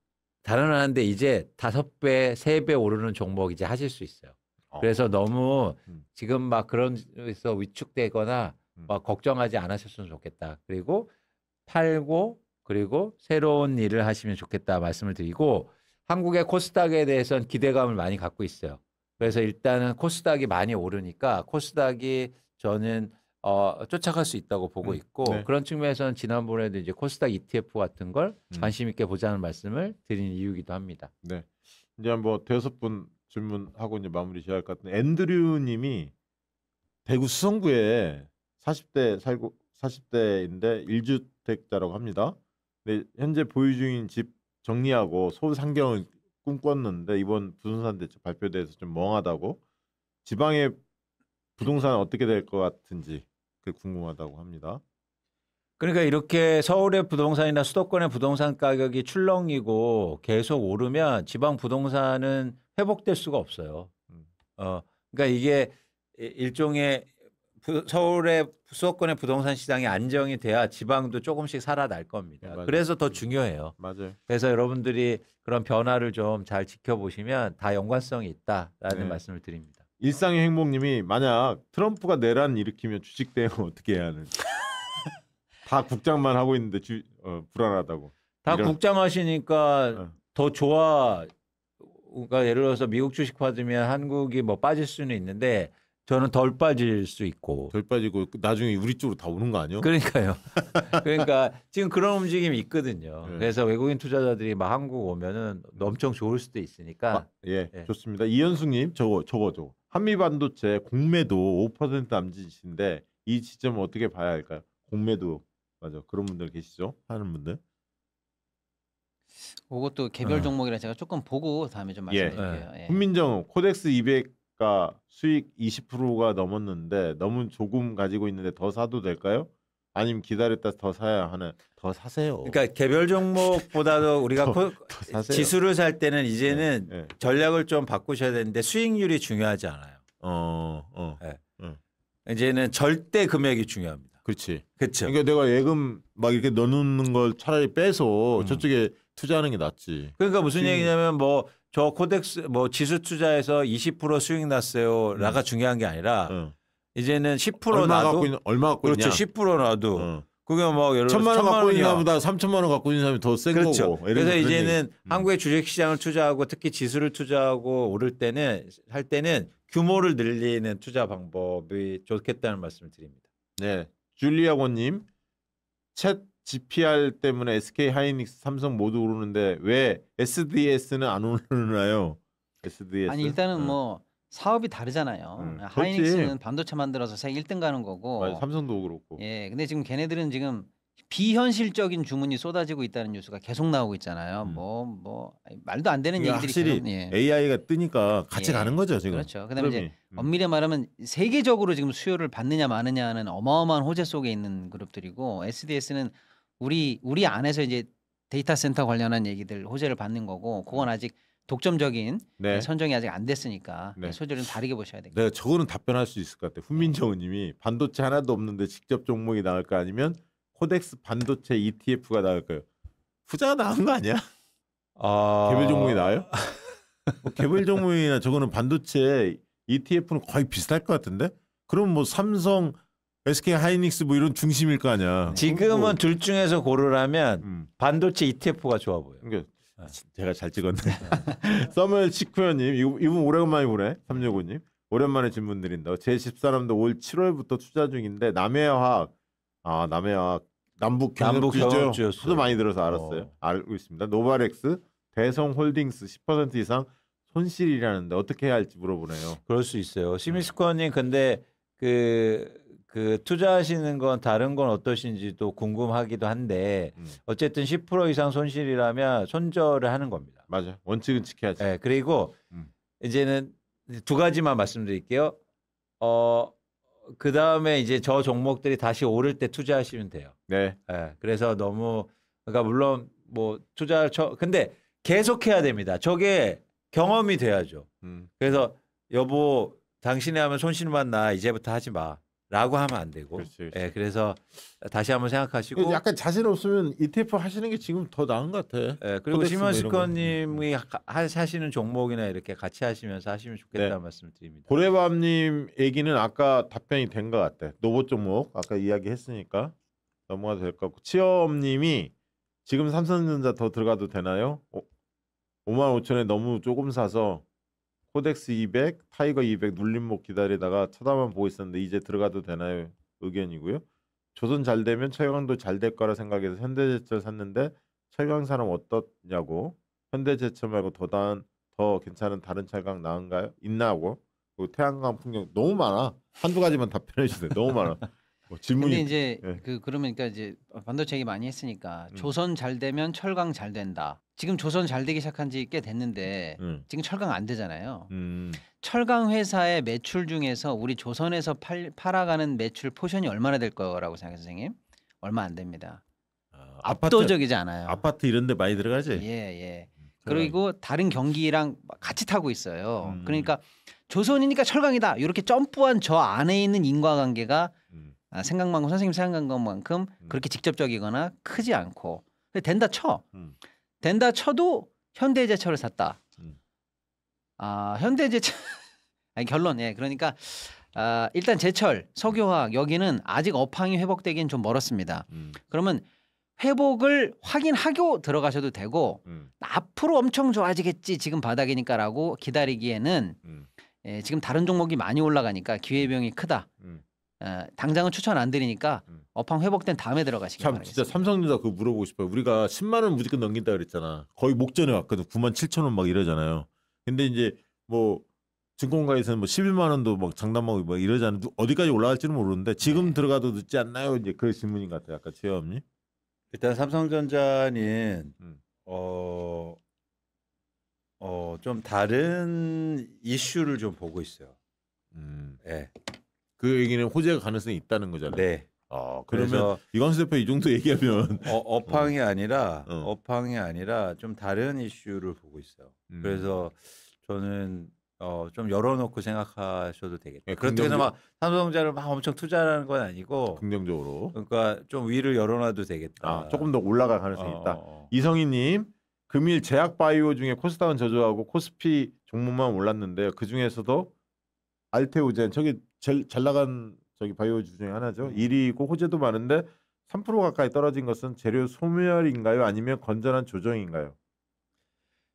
[SPEAKER 3] 단언하는데 이제 5배, 3배 오르는 종목 이제 하실 수 있어요. 그래서 너무 지금 막 그런 데서 위축되거나 막 걱정하지 않으셨으면 좋겠다. 그리고 팔고 그리고 새로운 일을 하시면 좋겠다 말씀을 드리고 한국의 코스닥에 대해서는 기대감을 많이 갖고 있어요. 그래서 일단은 코스닥이 많이 오르니까 코스닥이 저는 쫓아갈 수 있다고 보고 있고 네. 그런 측면에서는 지난번에도 이제 코스닥 ETF 같은 걸 관심 있게 보자는 말씀을 드린 이유이기도 합니다.
[SPEAKER 1] 네. 이제 뭐 5분 질문하고 이제 마무리 지어야 할 것 같은데 앤드류님이 대구 수성구에 40대인데 1주택자라고 합니다. 근데 현재 보유 중인 집 정리하고 소상경을 꿈꿨는데 이번 부동산 대책 발표돼서 좀 멍하다고 지방의 부동산 어떻게 될 것 같은지 궁금하다고 합니다.
[SPEAKER 3] 그러니까 이렇게 서울의 부동산이나 수도권의 부동산 가격이 출렁이고 계속 오르면 지방 부동산은 회복될 수가 없어요. 그러니까 이게 일종의 서울의 수도권의 부동산 시장이 안정이 돼야 지방도 조금씩 살아날 겁니다. 네, 그래서 더 중요해요.
[SPEAKER 1] 맞아요.
[SPEAKER 3] 그래서 여러분들이 그런 변화를 좀 잘 지켜보시면 다 연관성이 있다라는 네. 말씀을 드립니다.
[SPEAKER 1] 일상의 행복님이 만약 트럼프가 내란 일으키면 주식 대응 어떻게 해야 하는지 다 국장만 하고 있는데 불안하다고.
[SPEAKER 3] 다 국장하시니까 더 좋아. 그러니까 예를 들어서 미국 주식 받으면 한국이 뭐 빠질 수는 있는데 저는 덜 빠질 수 있고.
[SPEAKER 1] 덜 빠지고 나중에 우리 쪽으로 다 오는 거 아니에요?
[SPEAKER 3] 그러니까요. 그러니까 지금 그런 움직임이 있거든요. 네. 그래서 외국인 투자자들이 막 한국 오면은 엄청 좋을 수도 있으니까.
[SPEAKER 1] 예, 네. 좋습니다. 이현숙님 저거. 한미반도체 공매도 5% 남짓인데 이 지점을 어떻게 봐야 할까요? 공매도 맞아 그런 분들 계시죠? 하는 분들.
[SPEAKER 2] 그것도 개별 종목이라 제가 조금 보고 다음에 좀 말씀드릴게요.
[SPEAKER 1] 예. 훈민정 코덱스 200가 수익 20%가 넘었는데 너무 조금 가지고 있는데 더 사도 될까요? 아니면 기다렸다 더 사야 하나? 더 사세요.
[SPEAKER 3] 그러니까 개별 종목보다도 우리가
[SPEAKER 1] 더
[SPEAKER 3] 지수를 살 때는 이제는 전략을 좀 바꾸셔야 되는데 수익률이 중요하지 않아요. 이제는 절대 금액이 중요합니다.
[SPEAKER 1] 그렇지.
[SPEAKER 3] 그렇죠.
[SPEAKER 1] 그러니까 내가 예금 막 이렇게 넣는 걸 차라리 빼서 저쪽에 투자하는 게 낫지.
[SPEAKER 3] 그러니까 무슨 얘기냐면 뭐 저 코덱스 뭐 지수 투자해서 20% 수익 났어요라가 중요한 게 아니라 이제는 10% 나도
[SPEAKER 1] 얼마 갖고
[SPEAKER 3] 그렇죠. 10% 나도 그게 뭐 예를 들어
[SPEAKER 1] 1,000만 원 갖고 있는 사람보다 3,000만 원 갖고 있는 사람이 더 센
[SPEAKER 3] 그렇죠.
[SPEAKER 1] 거고.
[SPEAKER 3] 그래서 이제는 한국의 주식 시장을 투자하고 특히 지수를 투자하고 오를 때는 할 때는 규모를 늘리는 투자 방법이 좋겠다는 말씀을 드립니다.
[SPEAKER 1] 네, 줄리아고님 챗 GPR 때문에 SK 하이닉스, 삼성 모두 오르는데 왜 SDS는 안 오르나요? SDS?
[SPEAKER 2] 아니 일단은 뭐 사업이 다르잖아요. 하이닉스는 반도체 만들어서 세계 1등 가는 거고.
[SPEAKER 1] 맞아, 삼성도 그렇고.
[SPEAKER 2] 예, 근데 지금 걔네들은 지금 비현실적인 주문이 쏟아지고 있다는 뉴스가 계속 나오고 있잖아요. 말도 안 되는 얘기들이
[SPEAKER 1] 확실히
[SPEAKER 2] 계속,
[SPEAKER 1] AI가 뜨니까 같이 가는 거죠 지금.
[SPEAKER 2] 그렇죠. 그다음에 이제 엄밀히 말하면 세계적으로 지금 수요를 받느냐 마느냐는 어마어마한 호재 속에 있는 그룹들이고 SDS는 우리 안에서 이제 데이터 센터 관련한 얘기들 호재를 받는 거고 그건 아직 독점적인 선정이 아직 안 됐으니까 소재를 다르게 보셔야 되겠죠.
[SPEAKER 1] 내가 저거는 답변할 수 있을 것 같아. 훈민정우님이 반도체 하나도 없는데 직접 종목이 나올까 아니면 코덱스 반도체 ETF가 나올까요? 후자가 나은 거 아니야? 개별 종목이 나와요? 뭐 개별 종목이나 저거는 반도체 ETF는 거의 비슷할 것 같은데? 그럼 뭐 삼성, SK 하이닉스 뭐 이런 중심일 거 아니야.
[SPEAKER 3] 지금은 둘 중에서 고르라면 반도체 ETF가 좋아 보여.
[SPEAKER 1] 그러니까 제가 잘 찍었네. 서멀 치쿠현님 이분 오래간만에 보네. 365님 오랜만에 질문 드린다. 제 집사람도 올 7월부터 투자 중인데 남해화학 남해화학 남북 경협주죠. 하도 많이 들어서 알았어요. 알고 있습니다. 노바렉스 대성홀딩스 10% 이상 손실이라는데 어떻게 해야 할지 물어보네요.
[SPEAKER 3] 그럴 수 있어요. 시미스코어님 근데 그 투자하시는 건 다른 건 어떠신지도 궁금하기도 한데 어쨌든 10% 이상 손실이라면 손절을 하는 겁니다.
[SPEAKER 1] 맞아. 원칙은 지켜야지.
[SPEAKER 3] 네, 그리고 이제는 두 가지만 말씀드릴게요. 그 다음에 이제 저 종목들이 다시 오를 때 투자하시면 돼요.
[SPEAKER 1] 네.
[SPEAKER 3] 그래서 그러니까 물론 뭐 근데 계속 해야 됩니다. 저게 경험이 돼야죠. 그래서 여보 당신이 하면 손실만 나 이제부터 하지 마. 라고 하면 안 되고.
[SPEAKER 1] 그렇지.
[SPEAKER 3] 그래서 다시 한번 생각하시고.
[SPEAKER 1] 약간 자신 없으면 ETF 하시는 게 지금 더 나은 것 같아.
[SPEAKER 3] 그리고 시몬스커님이 하시는 종목이나 이렇게 같이 하시면서 하시면 좋겠다는 말씀을 드립니다.
[SPEAKER 1] 고래밤님 얘기는 아까 답변이 된 것 같아. 노보 종목 아까 이야기했으니까 넘어가도 될 것 같고. 치어엄님이 지금 삼성전자 더 들어가도 되나요? 55,000에 너무 조금 사서 코덱스 200, 타이거 200 눌림목 기다리다가 쳐다만 보고 있었는데 이제 들어가도 되나요? 의견이고요. 조선 잘 되면 철강도 잘 될 거라 생각해서 현대제철 샀는데 철강 사람 어떻냐고. 현대제철 말고 더 괜찮은 다른 철강 나은가요? 있나고. 그리고 태양광 풍경 너무 많아. 한두 가지만 답변해 주세요. 너무 많아. 질문이.
[SPEAKER 2] 근데 이제 그러니까 이제 반도체 얘기 많이 했으니까 조선 잘 되면 철강 잘 된다. 지금 조선 잘 되기 시작한 지 꽤 됐는데 지금 철강 안 되잖아요. 철강 회사의 매출 중에서 우리 조선에서 팔아가는 매출 포션이 얼마나 될 거라고 생각해요, 선생님? 얼마 안 됩니다. 압도적이지 않아요.
[SPEAKER 1] 아파트 이런 데 많이 들어가지?
[SPEAKER 2] 예. 그리고 다른 경기랑 같이 타고 있어요. 그러니까 조선이니까 철강이다. 이렇게 점프한 저 안에 있는 인과관계가 생각만큼 선생님 생각한 것만큼 그렇게 직접적이거나 크지 않고 된다 쳐. 된다 쳐도 현대제철을 샀다. 현대제철 결론. 그러니까 일단 제철, 석유화학 여기는 아직 업황이 회복되기는 좀 멀었습니다. 그러면 회복을 확인하고 들어가셔도 되고 앞으로 엄청 좋아지겠지 지금 바닥이니까라고 기다리기에는 지금 다른 종목이 많이 올라가니까 기회비용이 크다. 당장은 추천 안 드리니까 업황 회복된 다음에 들어가시기 바랍니다.
[SPEAKER 1] 진짜 삼성전자 그거 물어보고 싶어요. 우리가 10만 원 무조건 넘긴다 그랬잖아. 거의 목전에 왔거든. 97,000원 막 이러잖아요. 근데 이제 뭐 증권가에서는 뭐 11만 원도 막 장담하고 막 이러잖아요. 어디까지 올라갈지는 모르는데 지금 들어가도 늦지 않나요? 이제 그 질문인 것 같아요. 아까 최영님.
[SPEAKER 3] 일단 삼성전자는 좀 다른 이슈를 좀 보고 있어요. 네.
[SPEAKER 1] 그 얘기는 호재가 가능성이 있다는 거잖아요.
[SPEAKER 3] 네.
[SPEAKER 1] 그러면 이광수 대표 이 정도 얘기하면
[SPEAKER 3] 업황이 아니라 좀 다른 이슈를 보고 있어요. 그래서 저는 좀 열어놓고 생각하셔도 되겠다. 그렇다고 해서 막 삼성전자를 막 엄청 투자하는 건 아니고
[SPEAKER 1] 긍정적으로.
[SPEAKER 3] 그러니까 좀 위를 열어놔도 되겠다.
[SPEAKER 1] 조금 더 올라갈 가능성이 있다. 이성희님, 금일 제약바이오 중에 코스닥은 저조하고 코스피 종목만 올랐는데요. 그 중에서도 알테오젠 저기 제일 잘 나간 저기 바이오주 중에 하나죠. 1위고 호재도 많은데 3% 가까이 떨어진 것은 재료 소멸인가요? 아니면 건전한 조정인가요?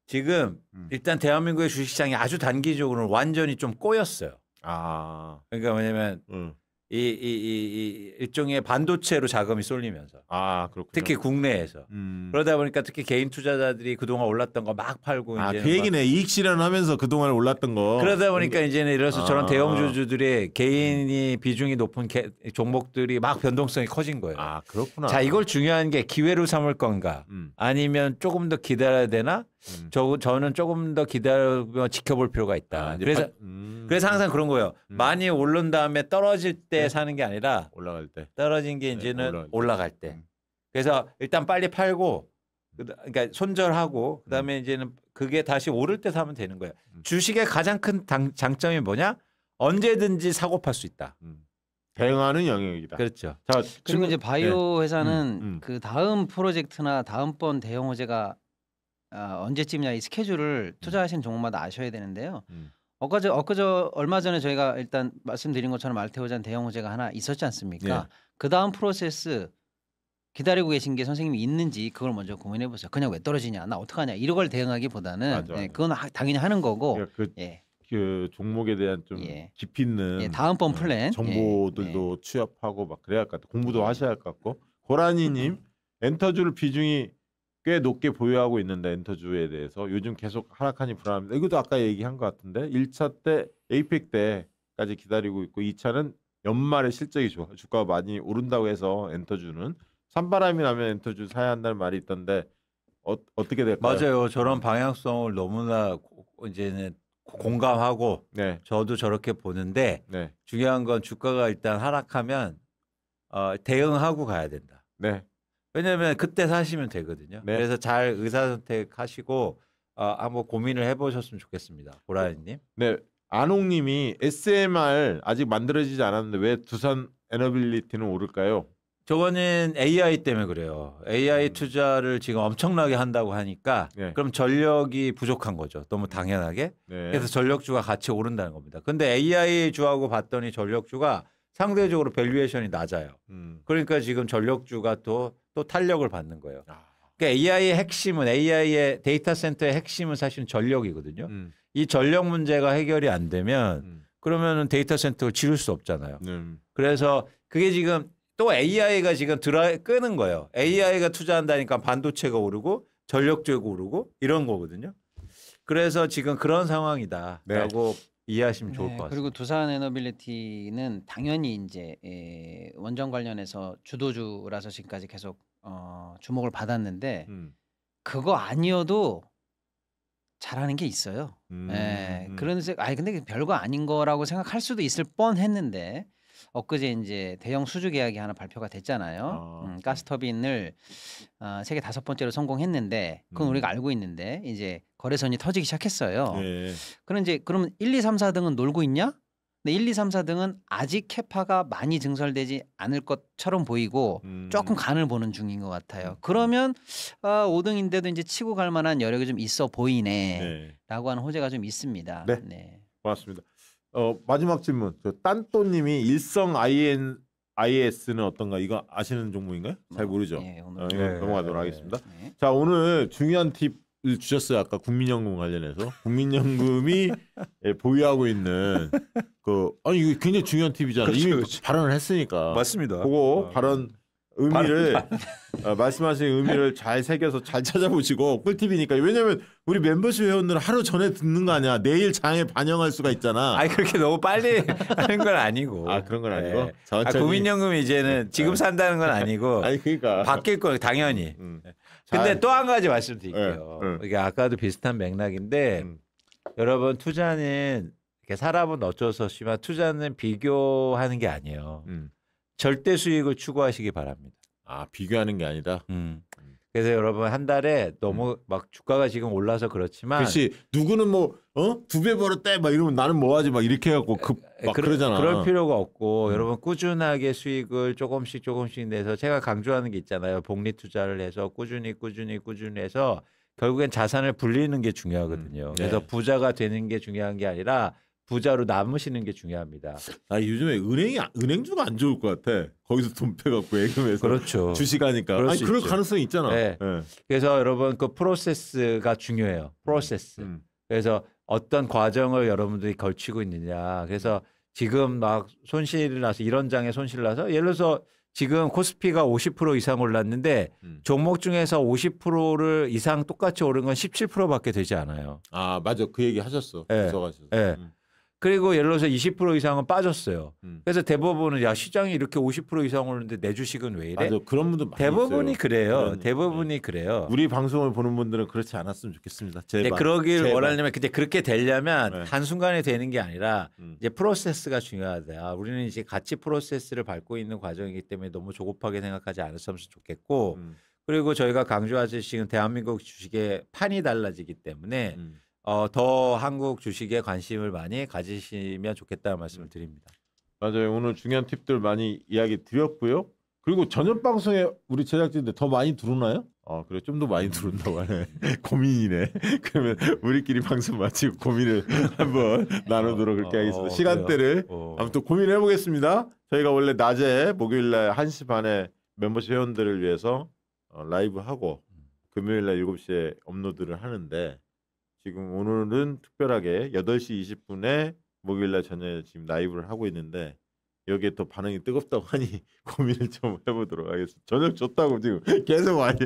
[SPEAKER 3] 지금 일단 대한민국의 주식시장이 아주 단기적으로 완전히 좀 꼬였어요.
[SPEAKER 1] 아.
[SPEAKER 3] 그러니까 뭐냐면 일종의 반도체로 자금이 쏠리면서
[SPEAKER 1] 그렇군요.
[SPEAKER 3] 특히 국내에서 그러다 보니까 특히 개인 투자자들이 그동안 올랐던 거 막 팔고 이제
[SPEAKER 1] 그 얘기네. 이익 실현하면서 그동안 올랐던 거.
[SPEAKER 3] 그러다 보니까 이제는 이래서 저런 대형주주들의 개인이 비중이 높은 종목들이 막 변동성이 커진 거예요.
[SPEAKER 1] 그렇구나.
[SPEAKER 3] 자, 이걸 중요한 게 기회로 삼을 건가 아니면 조금 더 기다려야 되나? 저는 조금 더 기다려 지켜볼 필요가 있다. 그래서 항상 그런 거예요. 많이 오른 다음에 떨어질 때 사는 게 아니라
[SPEAKER 1] 올라갈 때.
[SPEAKER 3] 떨어진 게 이제는 올라갈 때. 그래서 일단 빨리 팔고 그러니까 손절하고 그다음에 이제는 그게 다시 오를 때 사면 되는 거예요. 주식의 가장 큰 장점이 뭐냐? 언제든지 사고 팔 수 있다.
[SPEAKER 1] 대응하는 영역이다.
[SPEAKER 3] 그렇죠.
[SPEAKER 2] 자, 그리고 이제 바이오 회사는 그 다음 프로젝트나 다음번 대형 호재가 언제쯤이냐 이 스케줄을 투자하시는 종목마다 아셔야 되는데요. 얼마 전에 저희가 일단 말씀드린 것처럼 알테오잔 대형 호재가 하나 있었지 않습니까? 그 다음 프로세스 기다리고 계신 게 선생님이 있는지 그걸 먼저 고민해 보세요. 그냥 왜 떨어지냐, 나 어떡하냐 이런 걸 대응하기보다는 그건 당연히 하는 거고.
[SPEAKER 1] 그 종목에 대한 좀 깊이 있는
[SPEAKER 2] 다음번 플랜
[SPEAKER 1] 정보들도 취합하고 막 그래야 할 것 같고 공부도 하셔야 할 것 같고. 고라니님 엔터주를 비중이 꽤 높게 보유하고 있는데 엔터주에 대해서 요즘 계속 하락하니 불안합니다. 이것도 아까 얘기한 것 같은데 1차 때 에이펙 때까지 기다리고 있고 2차는 연말에 실적이 좋아 주가가 많이 오른다고 해서 엔터주는 산바람이 나면 엔터주 사야 한다는 말이 있던데 어떻게 될까요?
[SPEAKER 3] 맞아요. 저런 방향성을 너무나 이제는 공감하고 저도 저렇게 보는데 중요한 건 주가가 일단 하락하면 대응하고 가야 된다. 왜냐하면 그때 사시면 되거든요. 그래서 잘 의사선택하시고 한번 고민을 해보셨으면 좋겠습니다. 고라니님.
[SPEAKER 1] 안홍님이 SMR 아직 만들어지지 않았는데 왜 두산 에너빌리티는 오를까요?
[SPEAKER 3] 저거는 AI 때문에 그래요. AI 투자를 지금 엄청나게 한다고 하니까 그럼 전력이 부족한 거죠. 너무 당연하게. 그래서 전력주가 같이 오른다는 겁니다. 근데 AI 주하고 봤더니 전력주가 상대적으로 밸류에이션이 낮아요. 그러니까 지금 전력주가 또 탄력을 받는 거예요. 그러니까 AI의 핵심은 AI의 데이터 센터의 핵심은 사실은 전력이거든요. 이 전력 문제가 해결이 안 되면 그러면은 데이터 센터를 지을 수 없잖아요. 그래서 그게 지금 또 AI가 지금 끄는 거예요. AI가 투자한다니까 반도체가 오르고 전력주가 오르고 이런 거거든요. 그래서 지금 그런 상황이다라고 이해하시면 좋을 것 같습니다.
[SPEAKER 2] 그리고 두산 에너빌리티는 당연히 이제 원전 관련해서 주도주라서 지금까지 계속 주목을 받았는데 그거 아니어도 잘하는 게 있어요. 그런데 근데 별거 아닌 거라고 생각할 수도 있을 뻔했는데 엊그제 이제 대형 수주 계약이 하나 발표가 됐잖아요. 가스터빈을 세계 5번째로 성공했는데 그건 우리가 알고 있는데 이제 거래선이 터지기 시작했어요. 그럼 이제 그러면 1, 2, 3, 4등은 놀고 있냐? 근데 1, 2, 3, 4등은 아직 캐파가 많이 증설되지 않을 것처럼 보이고 조금 간을 보는 중인 것 같아요. 그러면 5등인데도 이제 치고 갈 만한 여력이 좀 있어 보이네라고 하는 호재가 좀 있습니다.
[SPEAKER 1] 고맙습니다. 마지막 질문. 딴또님이 일성 IS는 어떤가? 이거 아시는 종목인가요? 잘 모르죠. 이거 넘어가도록 하겠습니다. 자, 오늘 중요한 팁을 주셨어요. 아까 국민연금 관련해서 국민연금이 보유하고 있는 이거 굉장히 중요한 팁이잖아요. 이미 발언을 했으니까.
[SPEAKER 3] 맞습니다.
[SPEAKER 1] 그거 발언 의미를 말씀하신 의미를 잘 새겨서 잘 찾아보시고 꿀팁이니까. 왜냐면 우리 멤버십 회원들은 하루 전에 듣는 거 아니야. 내일 장에 반영할 수가 있잖아.
[SPEAKER 3] 그렇게 너무 빨리 하는 건 아니고.
[SPEAKER 1] 그런 건 아니고.
[SPEAKER 3] 국민연금이 이제는 지금 산다는 건 아니고.
[SPEAKER 1] 그러니까
[SPEAKER 3] 바뀔 거예요, 당연히. 근데 또 한 가지 말씀드릴게요. 이게 아까도 비슷한 맥락인데 여러분 투자는 이렇게 사람은 어쩔 수 없지만 투자는 비교하는 게 아니에요. 절대 수익을 추구하시기 바랍니다.
[SPEAKER 1] 비교하는 게 아니다.
[SPEAKER 3] 그래서 여러분 한 달에 너무 막 주가가 지금 올라서 그렇지만
[SPEAKER 1] 그렇지. 누구는 뭐 2배 벌었대 막 이러면 나는 뭐 하지 막 이렇게 해갖고 막 그러잖아.
[SPEAKER 3] 그럴 필요가 없고 여러분 꾸준하게 수익을 조금씩 내서 제가 강조하는 게 있잖아요. 복리 투자를 해서 꾸준히 해서 결국엔 자산을 불리는 게 중요하거든요. 그래서 부자가 되는 게 중요한 게 아니라 부자로 남으시는 게 중요합니다.
[SPEAKER 1] 요즘에 은행주가 안 좋을 것 같아. 거기서 돈 빼갖고 예금해서
[SPEAKER 3] 그렇죠.
[SPEAKER 1] 주식하니까. 그럴 가능성이 있잖아.
[SPEAKER 3] 그래서 여러분 그 프로세스가 중요해요. 프로세스. 그래서 어떤 과정을 여러분들이 걸치고 있느냐. 그래서 지금 막 손실이 나서 이런 장에 손실 나서 예를 들어서 지금 코스피가 50% 이상 올랐는데 종목 중에서 50%를 이상 똑같이 오른 건 17%밖에 되지 않아요.
[SPEAKER 1] 아 맞아 그 얘기 하셨어.
[SPEAKER 3] 네. 네. 그리고 예를 들어서 20% 이상은 빠졌어요. 그래서 대부분은 야 시장이 이렇게 50% 이상 오르는데 내 주식은 왜 이래?
[SPEAKER 1] 맞아 그런 분들 많이
[SPEAKER 3] 대부분이
[SPEAKER 1] 있어요.
[SPEAKER 3] 그래요. 대부분이 그래요.
[SPEAKER 1] 우리 방송을 보는 분들은 그렇지 않았으면 좋겠습니다. 제발.
[SPEAKER 3] 네, 그러길
[SPEAKER 1] 제발.
[SPEAKER 3] 원하려면 근데 그렇게 되려면
[SPEAKER 1] 네.
[SPEAKER 3] 한순간에 되는 게 아니라 이제 프로세스가 중요하다. 우리는 이제 같이 프로세스를 밟고 있는 과정이기 때문에 너무 조급하게 생각하지 않았으면 좋겠고 그리고 저희가 강조하듯이 지금 대한민국 주식의 판이 달라지기 때문에 더 한국 주식에 관심을 많이 가지시면 좋겠다는 말씀을 드립니다.
[SPEAKER 1] 맞아요. 오늘 중요한 팁들 많이 이야기 드렸고요. 그리고 저녁 방송에 우리 제작진들 더 많이 들어오나요? 그래 좀 더 많이 들어온다고 하네. 고민이네. 그러면 우리끼리 방송 마치고 고민을 한번 나누도록 그렇게 하겠습니다. 시간대를 아무튼 고민해 보겠습니다. 저희가 원래 낮에 목요일날 1시 반에 멤버십 회원들을 위해서 라이브 하고 금요일날 7시에 업로드를 하는데 지금 오늘은 특별하게 8시 20분에 목요일날 저녁에 지금 라이브를 하고 있는데 여기에 또 반응이 뜨겁다고 하니 고민을 좀 해보도록 하겠습니다. 저녁 좋다고 지금 계속 많이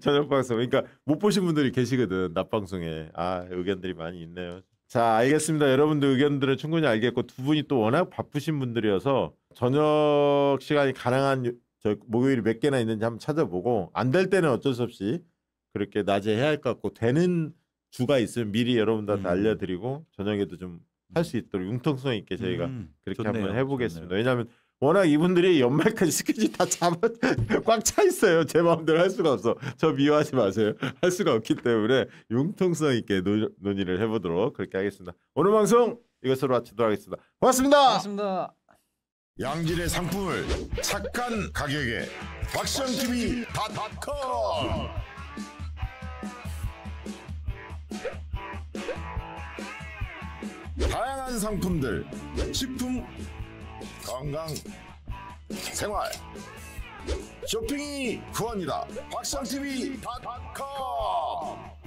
[SPEAKER 1] 저녁 방송 그러니까 못 보신 분들이 계시거든. 낮 방송에 의견들이 많이 있네요. 자 알겠습니다. 여러분들 의견들은 충분히 알겠고 두 분이 또 워낙 바쁘신 분들이어서 저녁 시간이 가능한 저 목요일이 몇 개나 있는지 한번 찾아보고 안 될 때는 어쩔 수 없이 그렇게 낮에 해야 할 것 같고 되는 주가 있으면 미리 여러분들한테 알려드리고 저녁에도 좀 할 수 있도록 융통성 있게 저희가 그렇게
[SPEAKER 3] 좋네요.
[SPEAKER 1] 한번 해보겠습니다. 왜냐하면 워낙 이분들이 연말까지 스케줄이 다 꽉 차 있어요. 제 마음대로 할 수가 없어. 저 미워하지 마세요. 할 수가 없기 때문에 융통성 있게 논의를 해보도록 그렇게 하겠습니다. 오늘 방송 이것으로 마치도록 하겠습니다. 고맙습니다.
[SPEAKER 2] 고맙습니다.
[SPEAKER 4] 양질의 상품을 착한 가격에 박시영TV.com 다양한 상품들 식품, 건강, 생활 쇼핑이 구원이다. 박시영TV.com